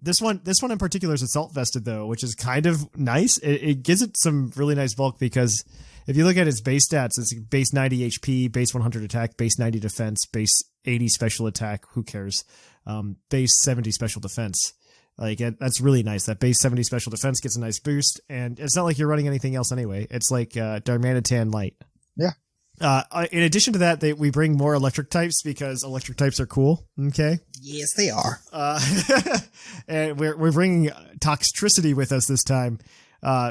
C: This one in particular is Assault Vested, though, which is kind of nice. It gives it some really nice bulk, because if you look at its base stats, it's base 90 HP, base 100 attack, base 90 defense, base 80 special attack. Who cares? Base 70 special defense. Like, that's really nice. That base 70 special defense gets a nice boost, and it's not like you're running anything else anyway. It's like Darmanitan Light.
E: Yeah.
C: In addition to that, we bring more electric types because electric types are cool. Okay.
D: Yes, they are.
C: And we're bringing Toxtricity with us this time,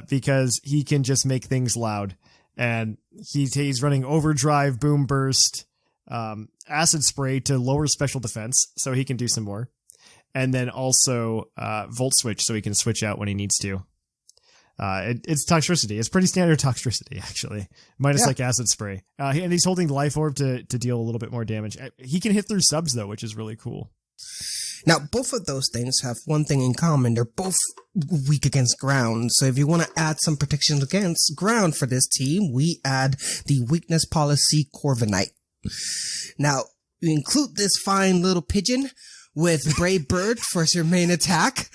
C: because he can just make things loud. And he's running Overdrive, Boom Burst, Acid Spray to lower special defense, so he can do some more. And then also Volt Switch, so he can switch out when he needs to. It's Toxtricity. It's pretty standard Toxtricity, actually. Minus like Acid Spray. And he's holding Life Orb to deal a little bit more damage. He can hit through subs, though, which is really cool.
D: Now, both of those things have one thing in common. They're both weak against ground. So if you want to add some protection against ground for this team, we add the Weakness Policy Corviknight. Now, you include this fine little pigeon with Brave Bird for your main attack,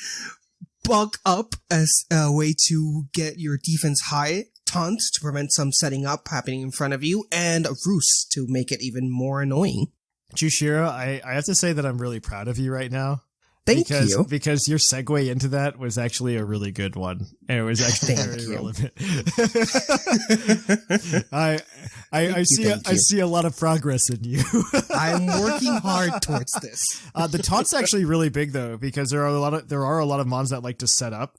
D: Bug Up as a way to get your defense high, Taunt to prevent some setting up happening in front of you, and Roost to make it even more annoying.
C: Jushiro, I have to say that I'm really proud of you right now.
D: Thank you.
C: Because your segue into that was actually a really good one. And it was actually very relevant. I see a lot of progress in you.
D: I'm working hard towards this.
C: The taunt's actually really big, though, because there are a lot of mons that like to set up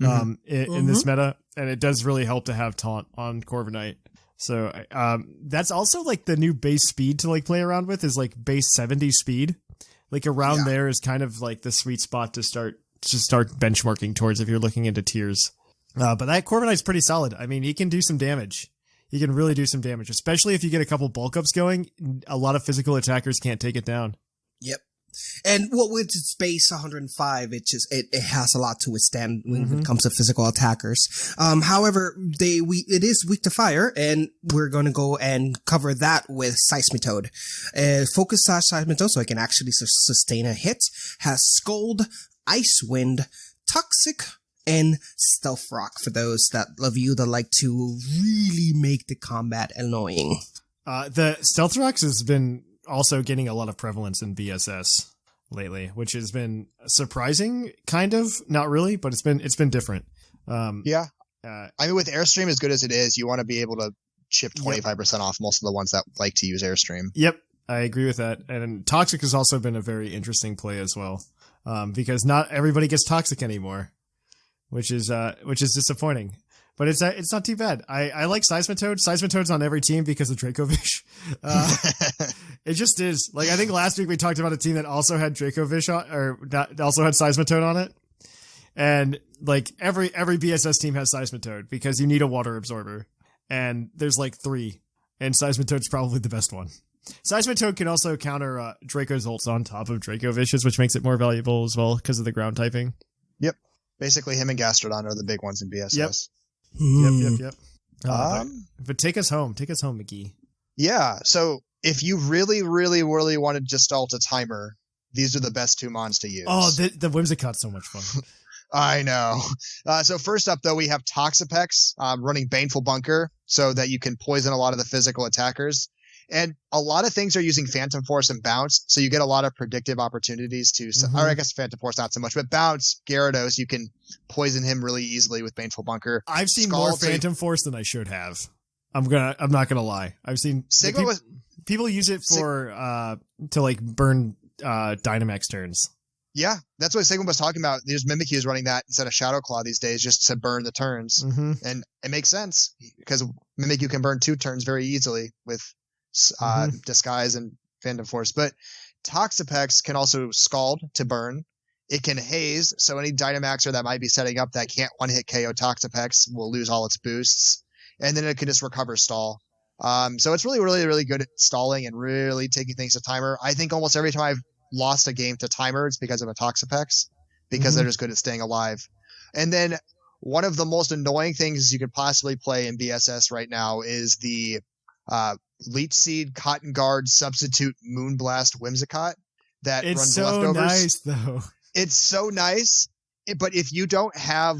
C: in this meta, and it does really help to have taunt on Corviknight. So that's also like the new base speed to like play around with, is like base 70 speed. Like around there is kind of like the sweet spot to start benchmarking towards if you're looking into tiers. But that Corviknight's pretty solid. I mean, he can do some damage. He can really do some damage, especially if you get a couple bulk ups going. A lot of physical attackers can't take it down.
D: Yep. And with its base 105, it has a lot to withstand when it comes to physical attackers. However, it is weak to fire, and we're going to go and cover that with Seismitoad. Focus Seismitoad, so it can actually sustain a hit, has Scold, Ice Wind, Toxic, and Stealth Rock for those of you that like to really make the combat annoying.
C: The Stealth Rocks has been also getting a lot of prevalence in BSS lately, which has been surprising, kind of. Not really, but it's been different.
E: Yeah. I mean, with Airstream as good as it is, you want to be able to chip 25% off most of the ones that like to use Airstream.
C: Yep, I agree with that. And Toxic has also been a very interesting play as well, because not everybody gets Toxic anymore, which is disappointing. But it's not too bad. I like Seismitoad. Seismitoad's on every team because of Dracovish. It just is. Like, I think last week we talked about a team that also had Dracovish on, or that also had Seismitoad on it. And like every BSS team has Seismitoad because you need a water absorber. And there's like 3. And Seismitoad's probably the best one. Seismitoad can also counter Draco's ults on top of Dracovish's, which makes it more valuable as well because of the ground typing.
E: Yep. Basically, him and Gastrodon are the big ones in BSS.
C: Yep. But take us home, McGee.
E: Yeah. So if you really, really, really wanted to stall to timer, these are the best 2 mons to use.
C: Oh, the Whimsicott's so much fun.
E: I know. So first up, though, we have Toxapex running Baneful Bunker so that you can poison a lot of the physical attackers. And a lot of things are using Phantom Force and Bounce, so you get a lot of predictive opportunities to, or I guess Phantom Force not so much, but Bounce, Gyarados, you can poison him really easily with Baneful Bunker.
C: I've seen more Phantom Force than I should have. I'm not gonna lie. I've seen people use it for to like burn Dynamax turns.
E: Yeah, that's what Sigma was talking about. There's Mimikyu is running that instead of Shadow Claw these days just to burn the turns. And it makes sense because Mimikyu can burn 2 turns very easily with Disguise and Phantom Force. But Toxapex can also Scald to burn. It can Haze, so any Dynamaxer that might be setting up that can't one-hit KO Toxapex will lose all its boosts. And then it can just recover stall. So it's really, really, really good at stalling and really taking things to timer. I think almost every time I've lost a game to timer, it's because of a Toxapex, because they're just good at staying alive. And then one of the most annoying things you could possibly play in BSS right now is the Leech Seed, Cotton Guard, Substitute, Moonblast, Whimsicott that runs leftovers.
C: It's so nice, though.
E: It's so nice, but if you don't have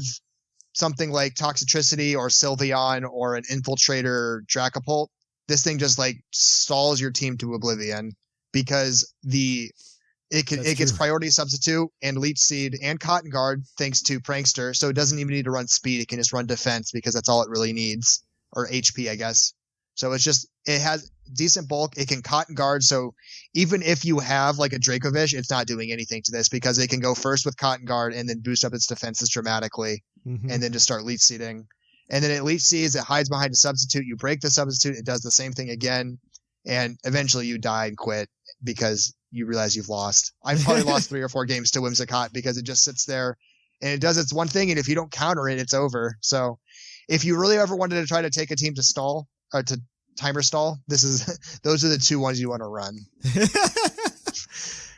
E: something like Toxicity or Sylveon or an Infiltrator Dracopult, this thing just like stalls your team to oblivion because it gets priority substitute and Leech Seed and Cotton Guard thanks to Prankster, so it doesn't even need to run speed. It can just run defense because that's all it really needs, or HP, I guess. So it has decent bulk. It can Cotton Guard, so even if you have like a Dracovish, it's not doing anything to this because it can go first with Cotton Guard and then boost up its defenses dramatically, and then just start Leech Seeding. And then it Leech Seeds, it hides behind a substitute. You break the substitute, it does the same thing again, and eventually you die and quit because you realize you've lost. I've probably lost 3 or 4 games to Whimsicott because it just sits there and it does its one thing, and if you don't counter it, it's over. So if you really ever wanted to try to take a team to stall or to timer stall, those are the 2 ones you want to run.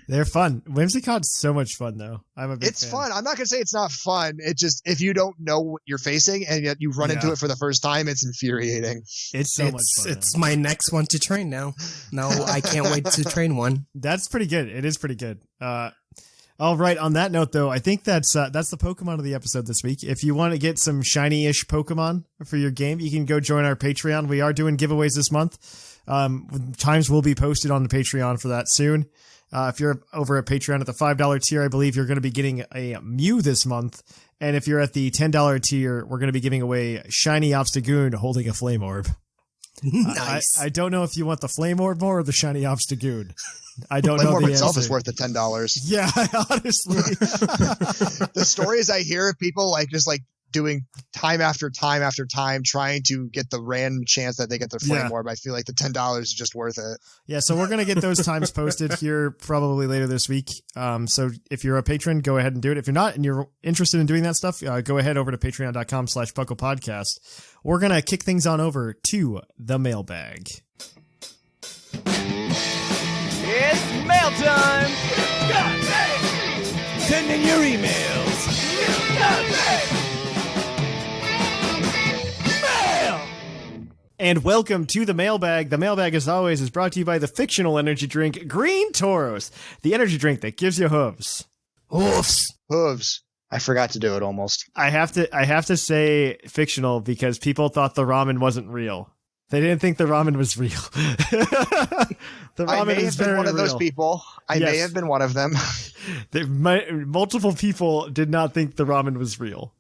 C: They're fun. Whimsicott's so much fun, though. I'm a big
E: It's
C: fan.
E: fun. I'm not gonna say it's not fun. It just, if you don't know what you're facing and yet you run into it for the first time, it's infuriating.
C: It's so much fun.
D: It's my next one to train now. No, I can't wait to train one.
C: That's pretty good. It is pretty good. All right. On that note, though, I think that's the Pokemon of the episode this week. If you want to get some shiny-ish Pokemon for your game, you can go join our Patreon. We are doing giveaways this month. Times will be posted on the Patreon for that soon. If you're over at Patreon at the $5 tier, I believe you're going to be getting a Mew this month. And if you're at the $10 tier, we're going to be giving away Shiny Obstagoon holding a Flame Orb.
D: Nice.
C: I don't know if you want the Flame Orb more or the Shiny Obstagoon. I don't know.
E: Flame Orb
C: the
E: itself
C: answer.
E: is worth the $10.
C: Yeah, honestly.
E: The stories I hear of people like just like doing time after time after time trying to get the random chance that they get their Flame Orb, I feel like the $10 is just worth it.
C: Yeah, so we're going to get those times posted here probably later this week. So if you're a patron, go ahead and do it. If you're not and you're interested in doing that stuff, go ahead over to patreon.com/PUCLpodcast. We're going to kick things on over to the mailbag.
B: It's mail time! Send in your emails! Mail!
C: And welcome to the mailbag. The mailbag, as always, is brought to you by the fictional energy drink Green Tauros, the energy drink that gives you hooves.
E: Hooves. I forgot to do it almost.
C: I have to say fictional because people thought the ramen wasn't real. They didn't think the ramen was real. The ramen
E: I may
C: is
E: have been
C: very
E: one of those
C: real.
E: people. I may
C: Yes.
E: have been one of them.
C: Multiple people did not think the ramen was real.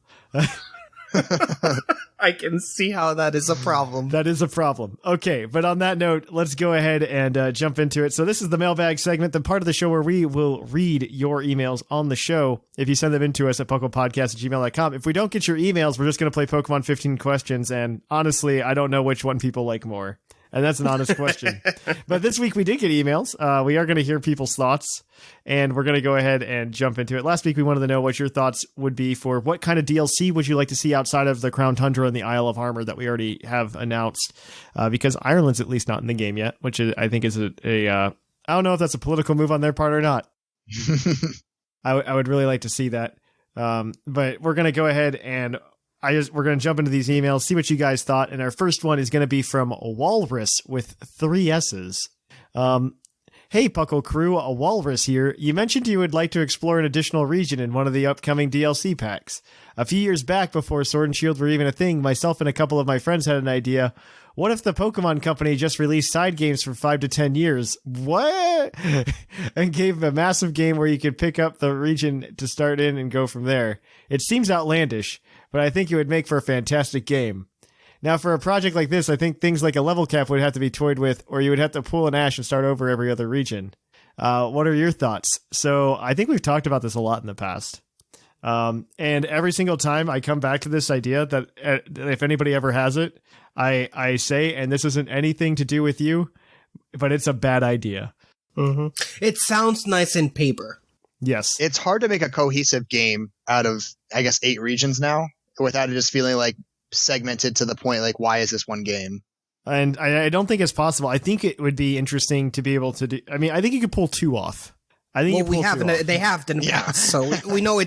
D: I can see how that is a problem.
C: That is a problem. Okay, but on that note, let's go ahead and jump into it. So this is the mailbag segment, the part of the show where we will read your emails on the show if you send them in to us at puclpodcast@gmail.com. If we don't get your emails, we're just going to play Pokemon 15 questions, and honestly, I don't know which one people like more. And that's an honest question. But this week we did get emails. We are going to hear people's thoughts, and we're going to go ahead and jump into it. Last week we wanted to know what your thoughts would be for what kind of DLC would you like to see outside of the Crown Tundra and the Isle of Armor that we already have announced, because Ireland's at least not in the game yet, which I think is I don't know if that's a political move on their part or not. I would really like to see that. But we're going to go ahead and we're going to jump into these emails, see what you guys thought. And our first one is going to be from Walrus with 3 S's. Hey, Puckle crew, a Walrus here. You mentioned you would like to explore an additional region in one of the upcoming DLC packs. A few years back, before Sword and Shield were even a thing, myself and a couple of my friends had an idea. What if the Pokemon Company just released side games for 5 to 10 years? What? And gave a massive game where you could pick up the region to start in and go from there. It seems outlandish, but I think it would make for a fantastic game. Now, for a project like this, I think things like a level cap would have to be toyed with, or you would have to pull an Ash and start over every other region. What are your thoughts? So I think we've talked about this a lot in the past. And every single time I come back to this idea that if anybody ever has it, I say, and this isn't anything to do with you, but it's a bad idea.
D: Mm-hmm. It sounds nice in paper.
C: Yes.
E: It's hard to make a cohesive game out of, I guess, 8 regions now without it just feeling like segmented to the point, like, why is this one game?
C: And I don't think it's possible. I think it would be interesting to be able to do. I mean, I think you could pull 2 off. I think
D: they have in the past, so we know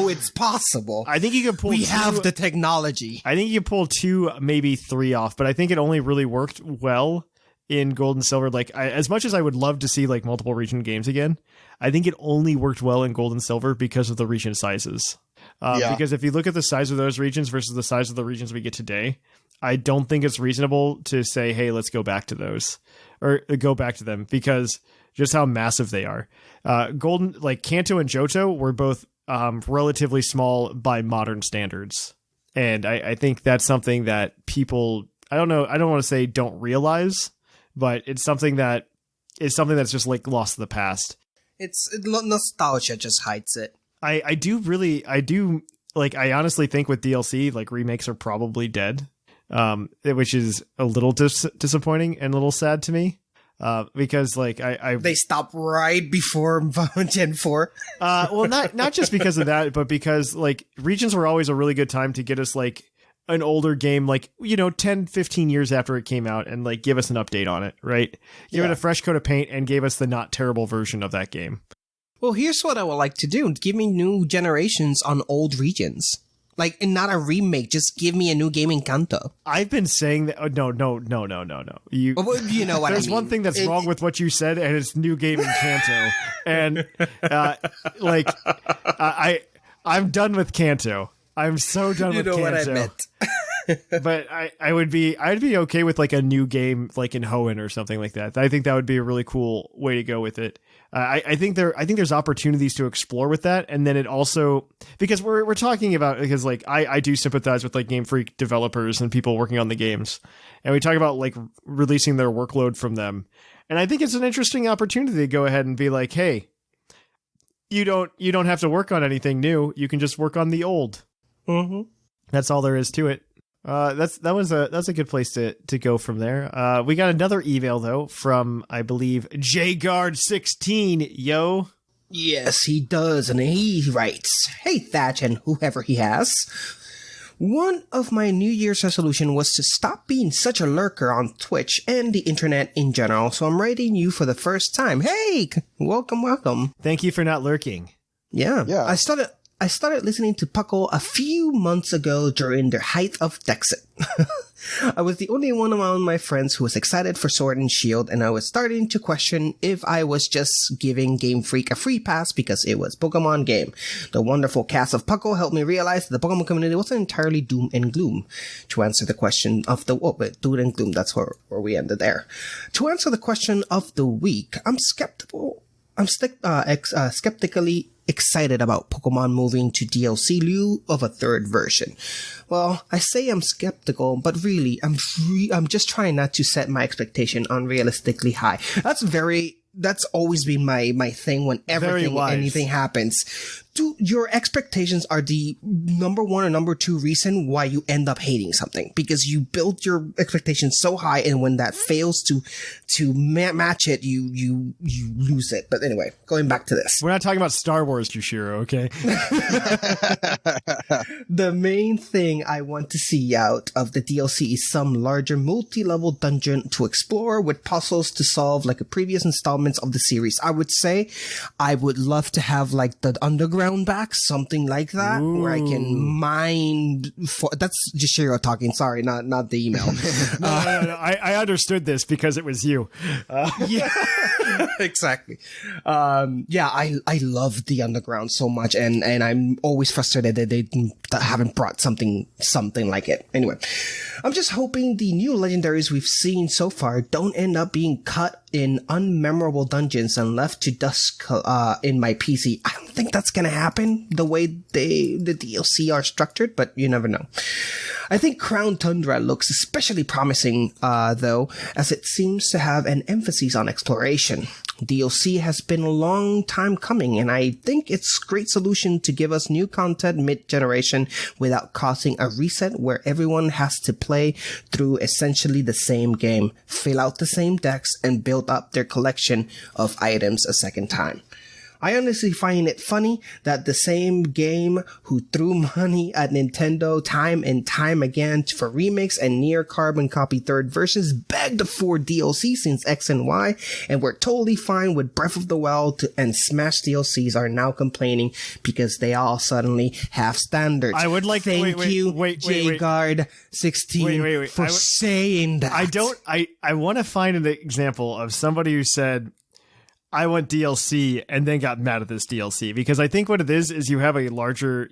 D: it's possible.
C: I think you could pull.
D: We have the technology.
C: I think you could pull 2, maybe 3 off, but I think it only really worked well in Gold and Silver. Like, as much as I would love to see like multiple region games again, I think it only worked well in Gold and Silver because of the region sizes. Because if you look at the size of those regions versus the size of the regions we get today, I don't think it's reasonable to say, hey, let's go back to those or go back to them because just how massive they are. Golden, like Kanto and Johto were both relatively small by modern standards. And I think that's something that people, I don't want to say don't realize, but it's something that is something that's just like lost to the past.
D: It's nostalgia just hides it.
C: I honestly think with DLC, like remakes are probably dead, which is a little disappointing and a little sad to me. Because like
D: they stopped right before Gen 4.
C: Well, not just because of that, but because like regions were always a really good time to get us like an older game, like, 10, 15 years after it came out and like give us an update on it, right? Give it a fresh coat of paint and gave us the not terrible version of that game.
D: Well, here's what I would like to do. Give me new generations on old regions. Like, and not a remake. Just give me a new game in Kanto.
C: I've been saying that. Oh, no. You
D: know what
C: There's
D: I mean.
C: one thing that's wrong with what you said, and it's new game in Kanto. And I'm done with Kanto. I'm so done with Kanto.
D: You know what I meant.
C: But I'd be okay with like a new game like in Hoenn or something like that. I think that would be a really cool way to go with it. I think there's opportunities to explore with that, and then it also, because we're talking about, because like I do sympathize with like Game Freak developers and people working on the games, and we talk about like releasing their workload from them, and I think it's an interesting opportunity to go ahead and be like, hey, you don't have to work on anything new, you can just work on the old.
D: Mm-hmm.
C: That's all there is to it. That's a good place to go from there. We got another email though from, I believe, JGuard16. Yo.
D: Yes, he does, and he writes, "Hey Thatch and whoever he has. One of my New Year's resolution was to stop being such a lurker on Twitch and the internet in general. So I'm writing you for the first time. Hey, welcome.
C: Thank you for not lurking.
D: Yeah. I I started listening to PUCL a few months ago during the height of Dexit. I was the only one among my friends who was excited for Sword and Shield, and I was starting to question if I was just giving Game Freak a free pass because it was Pokemon game. The wonderful cast of PUCL helped me realize that the Pokemon community wasn't entirely doom and gloom. To answer the question of the doom and gloom, that's where we ended there. To answer the question of the week, I'm skeptically excited about Pokemon moving to DLC lieu of a third version. Well, I say I'm skeptical, but really, I'm just trying not to set my expectation unrealistically high. That's always been my thing when anything happens. Your expectations are the number one or number two reason why you end up hating something, because you build your expectations so high, and when that fails to match it, you lose it. But anyway, going back to this.
C: We're not talking about Star Wars, Jushiro, okay?
D: The main thing I want to see out of the DLC is some larger multi-level dungeon to explore with puzzles to solve like a previous installments of the series. I would say I would love to have like the underground back, something like that. Ooh. Where I can mine that's Jushiro talking, sorry, not the email.
C: No, I understood this because it was you.
D: Yeah. Exactly. I love the underground so much, and I'm always frustrated that they haven't brought something like it. Anyway, I'm just hoping the new legendaries we've seen so far don't end up being cut in unmemorable dungeons and left to dust in my PC. I don't think that's gonna happen the way the DLC are structured, but you never know. I think Crown Tundra looks especially promising, though, as it seems to have an emphasis on exploration. DLC has been a long time coming, and I think it's a great solution to give us new content mid-generation without causing a reset where everyone has to play through essentially the same game, fill out the same decks, and build up their collection of items a second time. I honestly find it funny that the same game who threw money at Nintendo time and time again for remakes and near carbon copy third versions begged for DLC since X and Y, and were totally fine with Breath of the Wild and Smash DLCs are now complaining because they all suddenly have standards.
C: I would like
D: Thank you, JGuard16, for saying that.
C: I want to find an example of somebody who said, I want DLC and then got mad at this DLC, because I think what it is you have a larger,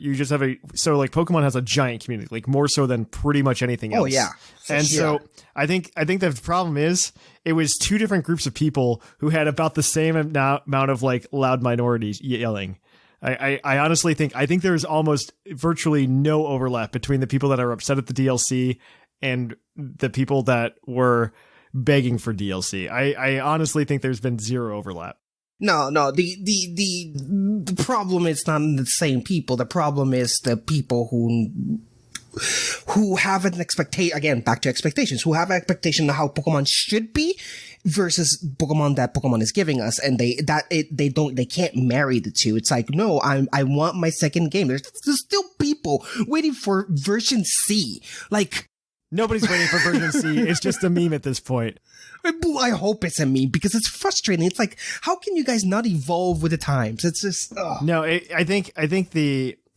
C: so like Pokemon has a giant community, like more so than pretty much anything else.
D: Oh yeah.
C: And so I think the problem is it was two different groups of people who had about the same amount of like loud minorities yelling. I honestly think there's almost virtually no overlap between the people that are upset at the DLC and the people that were begging for DLC. I honestly think there's been zero overlap.
D: No, the problem is not the same people. The problem is the people who have an expectation, again, back to expectations, who have an expectation of how Pokemon should be versus Pokemon that Pokemon is giving us, and they can't marry the two. It's like, no, I want my second game. There's still people waiting for version C. Like,
C: nobody's waiting for version C. It's just a meme at this point.
D: I hope it's a meme, because it's frustrating. It's like, how can you guys not evolve with the times? It's just, ugh.
C: No, I think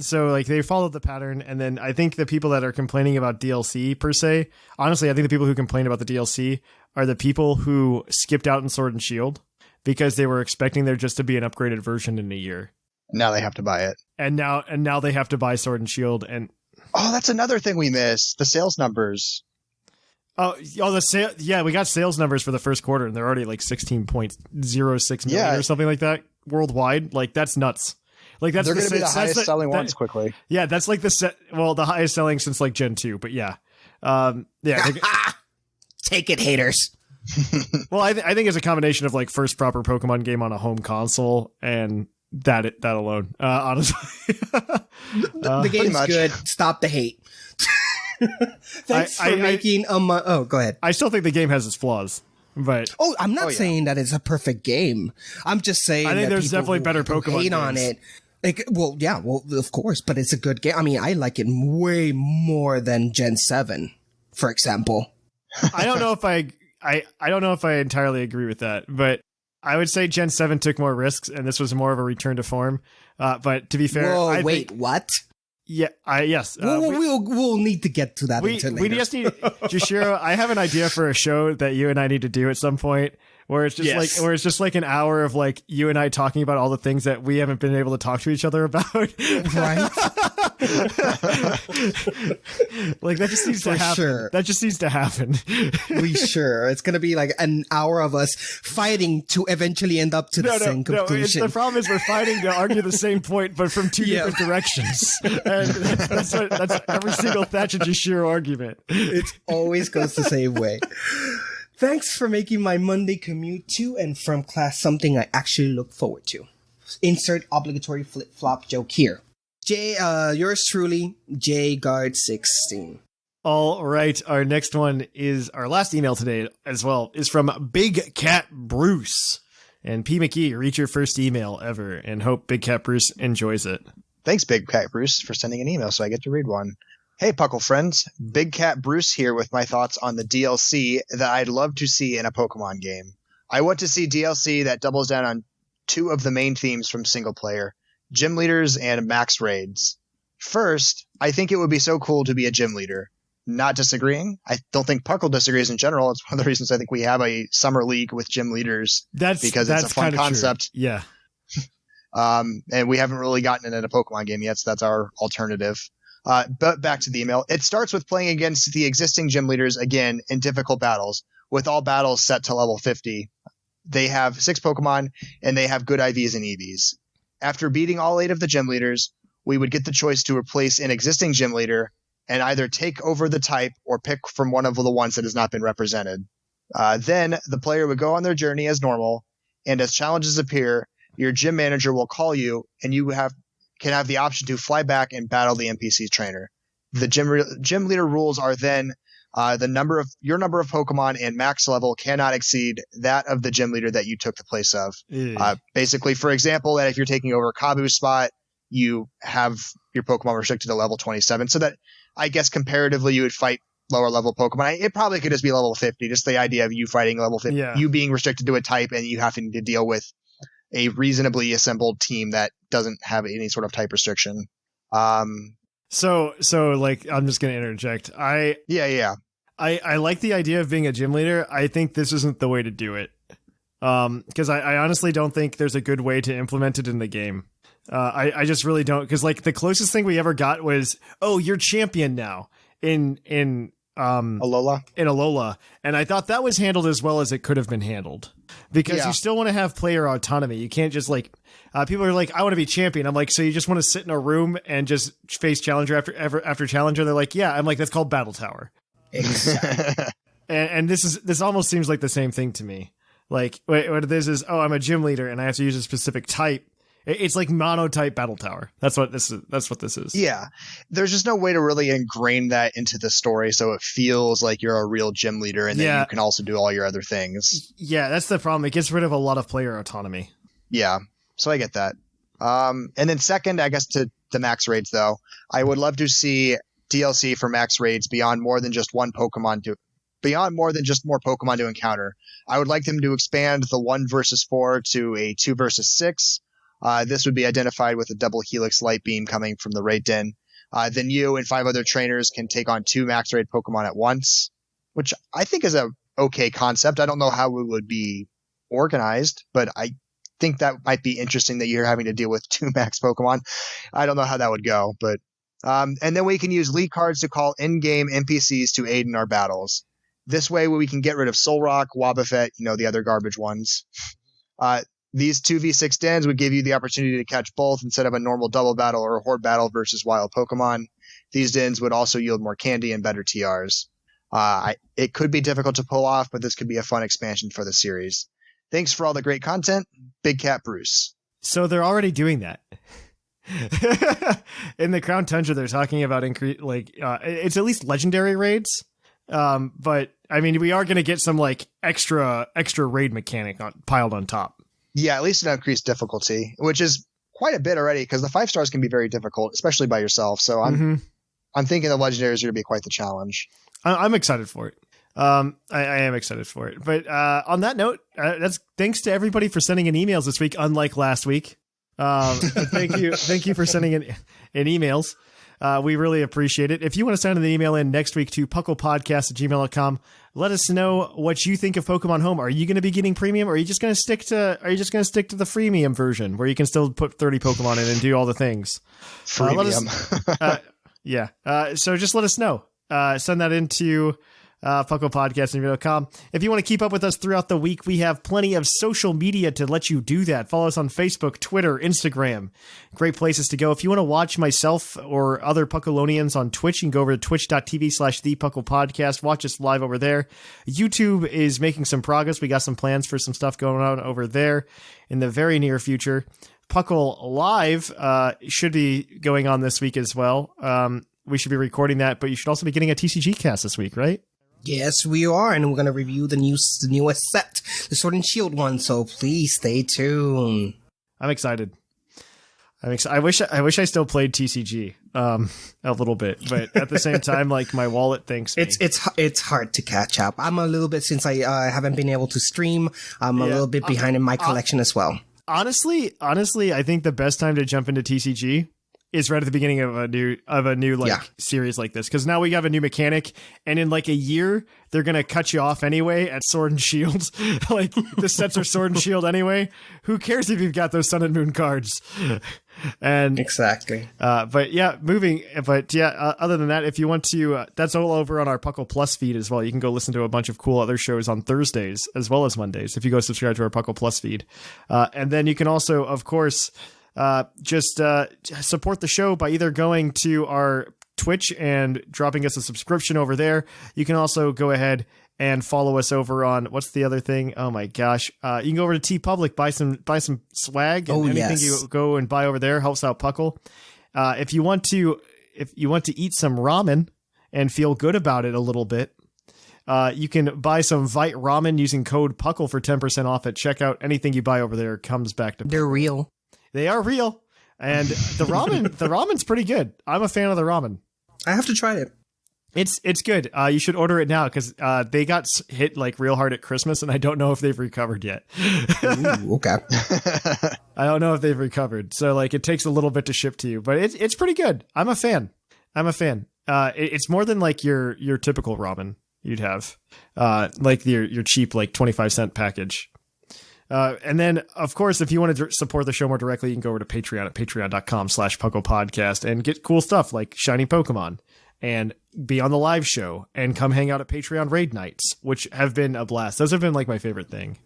C: so like they followed the pattern, and then I think the people that are complaining about DLC per se, honestly, I think the people who complain about the DLC are the people who skipped out in Sword and Shield because they were expecting there just to be an upgraded version in a year.
E: Now they have to buy it.
C: And now they have to buy Sword and Shield, and
E: oh, that's another thing we missed. The sales numbers.
C: Yeah, we got sales numbers for the first quarter, and they're already like 16.06 million or something like that worldwide. Like, that's nuts. Like, that's
E: they're going to be the highest selling ones quickly.
C: Yeah, that's like the highest selling since like Gen 2. But yeah,
D: take it, haters.
C: Well, I think it's a combination of like first proper Pokemon game on a home console and that alone. Honestly,
D: the game's good. Stop the hate. Thanks for making oh, go ahead.
C: I still think the game has its flaws, but
D: I'm not saying that it's a perfect game. I'm just saying
C: I think
D: that
C: there's definitely better Pokemon
D: hate
C: games
D: on it. Like, well, of course, but it's a good game. I mean, I like it way more than Gen 7, for example.
C: I don't know if I entirely agree with that, but I would say Gen 7 took more risks, and this was more of a return to form. But to be fair,
D: Whoa,
C: I
D: wait,
C: think,
D: what?
C: Yeah, yes.
D: We'll need to get to that
C: we just need Jushiro. I have an idea for a show that you and I need to do at some point, where it's just like an hour of like you and I talking about all the things that we haven't been able to talk to each other about.
D: Right.
C: Like that just needs to happen.
D: Sure.
C: That just needs to happen.
D: It's gonna be like an hour of us fighting to eventually end up to the same conclusion.
C: The problem is we're fighting to argue the same point, but from two different directions. And that's every single Thatch and Jushiro argument.
D: It always goes the same way. Thanks for making my Monday commute to and from class something I actually look forward to. Insert obligatory flip-flop joke here. Yours truly, JGuard16.
C: All right, our next one is our last email today as well, is from Big Cat Bruce. And P. McGee, read your first email ever, and hope Big Cat Bruce enjoys it.
E: Thanks, Big Cat Bruce, for sending an email so I get to read one. Hey, Puckle friends. Big Cat Bruce here with my thoughts on the DLC that I'd love to see in a Pokemon game. I want to see DLC that doubles down on two of the main themes from single player, gym leaders and max raids. First, I think it would be so cool to be a gym leader. Not disagreeing. I don't think Puckle disagrees in general. It's one of the reasons I think we have a summer league with gym leaders. Because it's a fun concept.
C: True. Yeah.
E: And we haven't really gotten it in a Pokemon game yet, so that's our alternative. But back to the email. It starts with playing against the existing gym leaders again in difficult battles, with all battles set to level 50. They have 6 Pokemon, and they have good IVs and EVs. After beating all 8 of the gym leaders, we would get the choice to replace an existing gym leader and either take over the type or pick from one of the ones that has not been represented. Then the player would go on their journey as normal, and as challenges appear, your gym manager will call you, and you can have the option to fly back and battle the NPC trainer. The gym leader rules are then your number of Pokemon and max level cannot exceed that of the gym leader that you took the place of. Basically, for example, that if you're taking over Kabu's spot, you have your Pokemon restricted to level 27, so that I guess comparatively you would fight lower level Pokemon. It probably could just be level 50, just the idea of you fighting level 50, you being restricted to a type and you having to deal with a reasonably assembled team that doesn't have any sort of type restriction.
C: So like, I'm just going to interject. I like the idea of being a gym leader. I think this isn't the way to do it. Because I honestly don't think there's a good way to implement it in the game. I just really don't. Because like the closest thing we ever got was, oh, you're champion now in Alola. And I thought that was handled as well as it could have been handled. Because you still want to have player autonomy. You can't just like, people are like, I want to be champion. I'm like, so you just want to sit in a room and just face challenger after challenger? They're like, yeah. I'm like, that's called Battle Tower.
D: Exactly.
C: and this almost seems like the same thing to me. Like, what it is, oh, I'm a gym leader and I have to use a specific type. It's like monotype Battle Tower. That's what this is.
E: Yeah. There's just no way to really ingrain that into the story so it feels like you're a real gym leader and then you can also do all your other things. Yeah,
C: that's the problem. It gets rid of a lot of player autonomy.
E: Yeah. So I get that. And then second, I guess to the max raids though, I would love to see DLC for max raids beyond more than just more Pokemon to encounter. I would like them to expand the 1 versus 4 to a 2 versus 6. This would be identified with a double Helix Light Beam coming from the raid den. Then you and 5 other trainers can take on 2 max raid Pokemon at once, which I think is a okay concept. I don't know how it would be organized, but I think that might be interesting that you're having to deal with 2 max Pokemon. I don't know how that would go, but and then we can use lead cards to call in-game NPCs to aid in our battles. This way we can get rid of Solrock, Wobbuffet, the other garbage ones. These 2v6 dens would give you the opportunity to catch both instead of a normal double battle or a horde battle versus wild Pokemon. These dens would also yield more candy and better TRs. It could be difficult to pull off, but this could be a fun expansion for the series. Thanks for all the great content, Big Cat Bruce.
C: So they're already doing that. In the Crown Tundra, they're talking about it's at least legendary raids. But I mean, we are going to get some like extra raid mechanic piled on top.
E: Yeah, at least an increased difficulty, which is quite a bit already because the 5 stars can be very difficult, especially by yourself. So I'm thinking the legendaries are going to be quite the challenge.
C: I'm excited for it. I am excited for it. But on that note, that's thanks to everybody for sending in emails this week, unlike last week. But thank you for sending in emails. We really appreciate it. If you want to send an email in next week to puclpodcast@gmail.com, let us know what you think of Pokemon Home. Are you going to be getting premium, or are you just going to stick to the freemium version where you can still put 30 Pokemon in and do all the things?
E: Freemium.
C: So just let us know. Send that into puclpodcast@gmail.com. If you want to keep up with us throughout the week, we have plenty of social media to let you do that. Follow us on Facebook, Twitter, Instagram. Great places to go. If you want to watch myself or other Puckalonians on Twitch, you can go over to twitch.tv/thepuclpodcast. Watch us live over there. YouTube is making some progress. We got some plans for some stuff going on over there in the very near future. Puckle Live should be going on this week as well. We should be recording that, but you should also be getting a TCG cast this week, right?
D: Yes, we are, and we're going to review the newest set, the Sword and Shield one, so please stay tuned.
C: I'm excited. I wish I still played TCG a little bit, but at the same time, like, my wallet thinks
D: it's hard to catch up. I'm a little bit, since I haven't been able to stream, I'm a little bit behind in my collection as well.
C: Honestly, I think the best time to jump into TCG is right at the beginning of a new series like this, because now we have a new mechanic, and in like a year they're gonna cut you off anyway at Sword and Shield. Like, the sets are Sword and Shield anyway. Who cares if you've got those Sun and Moon cards? And
D: exactly.
C: Other than that, if you want to, that's all over on our PUCL Plus feed as well. You can go listen to a bunch of cool other shows on Thursdays as well as Mondays if you go subscribe to our PUCL Plus feed. And then you can also, of course, just support the show by either going to our Twitch and dropping us a subscription over there. You can also go ahead and follow us over on, what's the other thing? Oh my gosh. You can go over to TeePublic, buy some swag, and anything you go and buy over there helps out Puckle. If you want to eat some ramen and feel good about it a little bit, you can buy some Vite ramen using code Puckle for 10% off at checkout. Anything you buy over there comes back to Puckle.
D: They're real.
C: They are real. And the ramen's pretty good. I'm a fan of the ramen.
D: I have to try it.
C: It's good. You should order it now, because they got hit like real hard at Christmas, and I don't know if they've recovered yet.
D: Ooh, okay.
C: I don't know if they've recovered. So like, it takes a little bit to ship to you, but it's pretty good. I'm a fan. It's more than like your typical ramen you'd have, like your cheap like 25-cent package. And then, of course, if you want to support the show more directly, you can go over to Patreon at patreon.com/PucklePodcast and get cool stuff like shiny Pokemon and be on the live show and come hang out at Patreon raid nights, which have been a blast. Those have been like my favorite thing.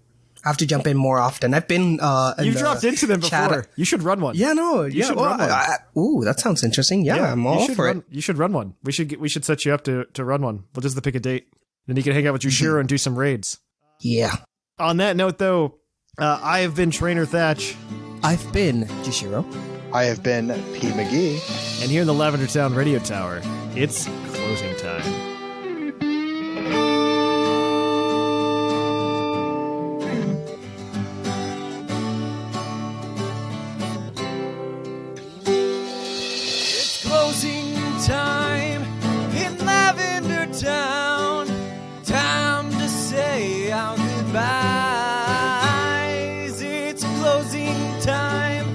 D: I have to jump in more often. I've been
C: you've dropped into them before. You should run one.
D: Yeah, no. You should run one. Ooh, that sounds interesting. Yeah, I'm all for it.
C: You should run one. We should set you up to run one. We'll just pick a date. Then you can hang out with Jushiro and do some raids.
D: Yeah.
C: On that note, though, I have been Trainer Thatch.
D: I've been Jushiro.
E: I have been P. McGee.
C: And here in the Lavender Town Radio Tower, it's closing time.
B: It's closing time in Lavender Town. Time to say our goodbyes. It's closing time.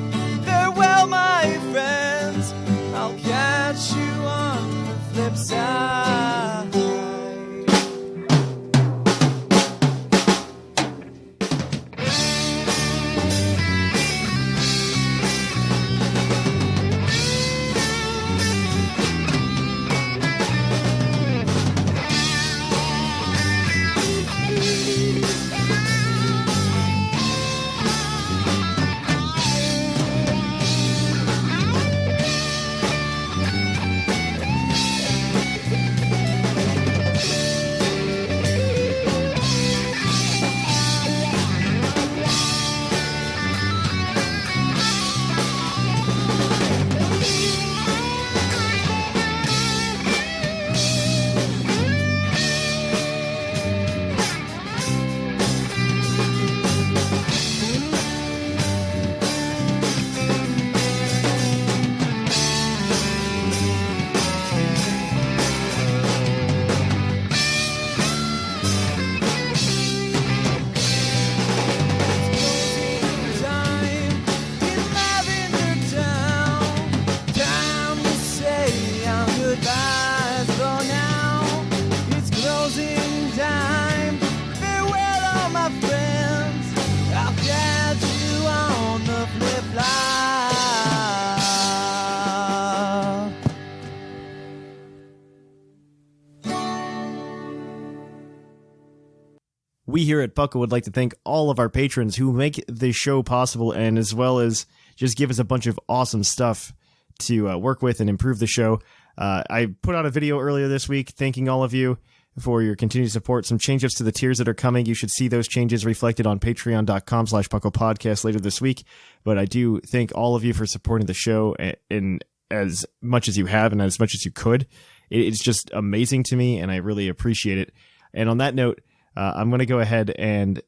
B: Farewell, my friends. I'll catch you on the flip side.
C: we here at PUCL would like to thank all of our patrons who make the show possible, and as well as just give us a bunch of awesome stuff to work with and improve the show. I put out a video earlier this week thanking all of you for your continued support. Some changes to the tiers that are coming. You should see those changes reflected on patreon.com/PuclPodcast later this week. But I do thank all of you for supporting the show in as much as you have and as much as you could. It's just amazing to me, and I really appreciate it. And on that note, I'm going to go ahead and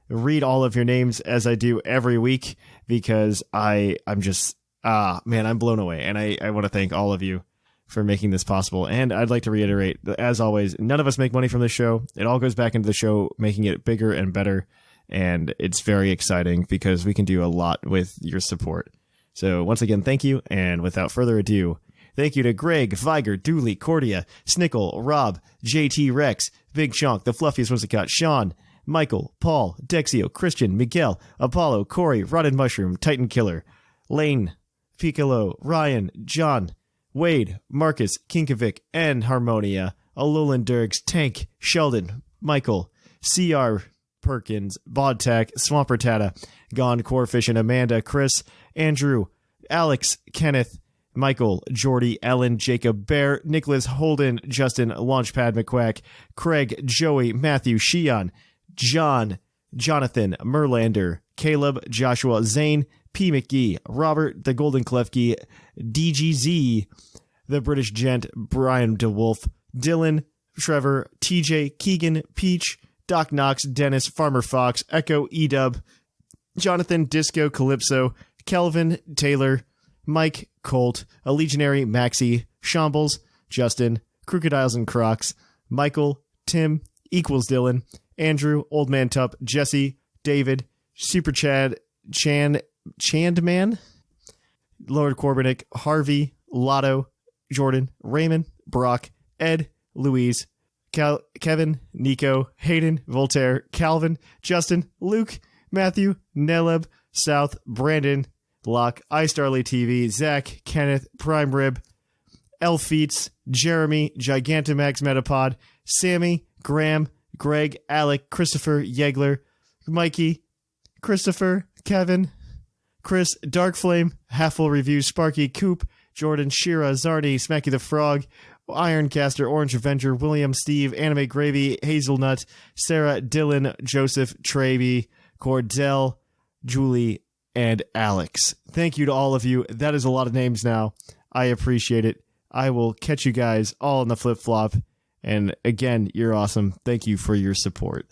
C: read all of your names as I do every week, because I'm just, I'm blown away. And I want to thank all of you for making this possible. And I'd like to reiterate, as always, none of us make money from this show. It all goes back into the show, making it bigger and better. And it's very exciting because we can do a lot with your support. So once again, thank you. And without further ado, thank you to Greg, Viger, Dooley, Cordia, Snickle, Rob, JT Rex, Big Chonk, The Fluffiest Whimsicott, Sean, Michael, Paul, Dexio, Christian, Miguel, Apollo, Corey, Rotted Mushroom, Titan Killer, Lane, Piccolo, Ryan, John, Wade, Marcus, Kinkovic, and Harmonia, Alolan Dirks, Tank, Sheldon, Michael, CR Perkins, Bodtack, Swampertata, Gone Corefish and Amanda, Chris, Andrew, Alex, Kenneth, Michael, Jordy, Ellen, Jacob, Bear, Nicholas, Holden, Justin, Launchpad McQuack, Craig, Joey, Matthew, Shion, John, Jonathan, Merlander, Caleb, Joshua, Zane, P. McGee, Robert, the Golden Klefki, DGZ, the British Gent, Brian DeWolf, Dylan, Trevor, TJ, Keegan, Peach, Doc Knox, Dennis, Farmer Fox, Echo, Edub, Jonathan, Disco, Calypso, Kelvin, Taylor, Mike, Colt, a Legionary, Maxie, Shambles, Justin, Crocodiles and Crocs, Michael, Tim, Equals Dylan, Andrew, Old Man Tup, Jesse, David, Super Chad, Chandman, Lord Corbinick, Harvey, Lotto, Jordan, Raymond, Brock, Ed, Louise, Kevin, Nico, Hayden, Voltaire, Calvin, Justin, Luke, Matthew, Neleb, South, Brandon, Locke, iStarly TV, Zach, Kenneth, Prime Rib, Elfeets, Jeremy, Gigantamax Metapod, Sammy, Graham, Greg, Alec, Christopher, Yegler, Mikey, Christopher, Kevin, Chris, Darkflame, Halfful Review, Sparky, Coop, Jordan, Shira, Zardy, Smacky the Frog, Ironcaster, Orange Avenger, William, Steve, Anime Gravy, Hazelnut, Sarah, Dylan, Joseph, Traby, Cordell, Julie, and Alex. Thank you to all of you. That is a lot of names now. I appreciate it. I will catch you guys all in the flip-flop. And again, you're awesome. Thank you for your support.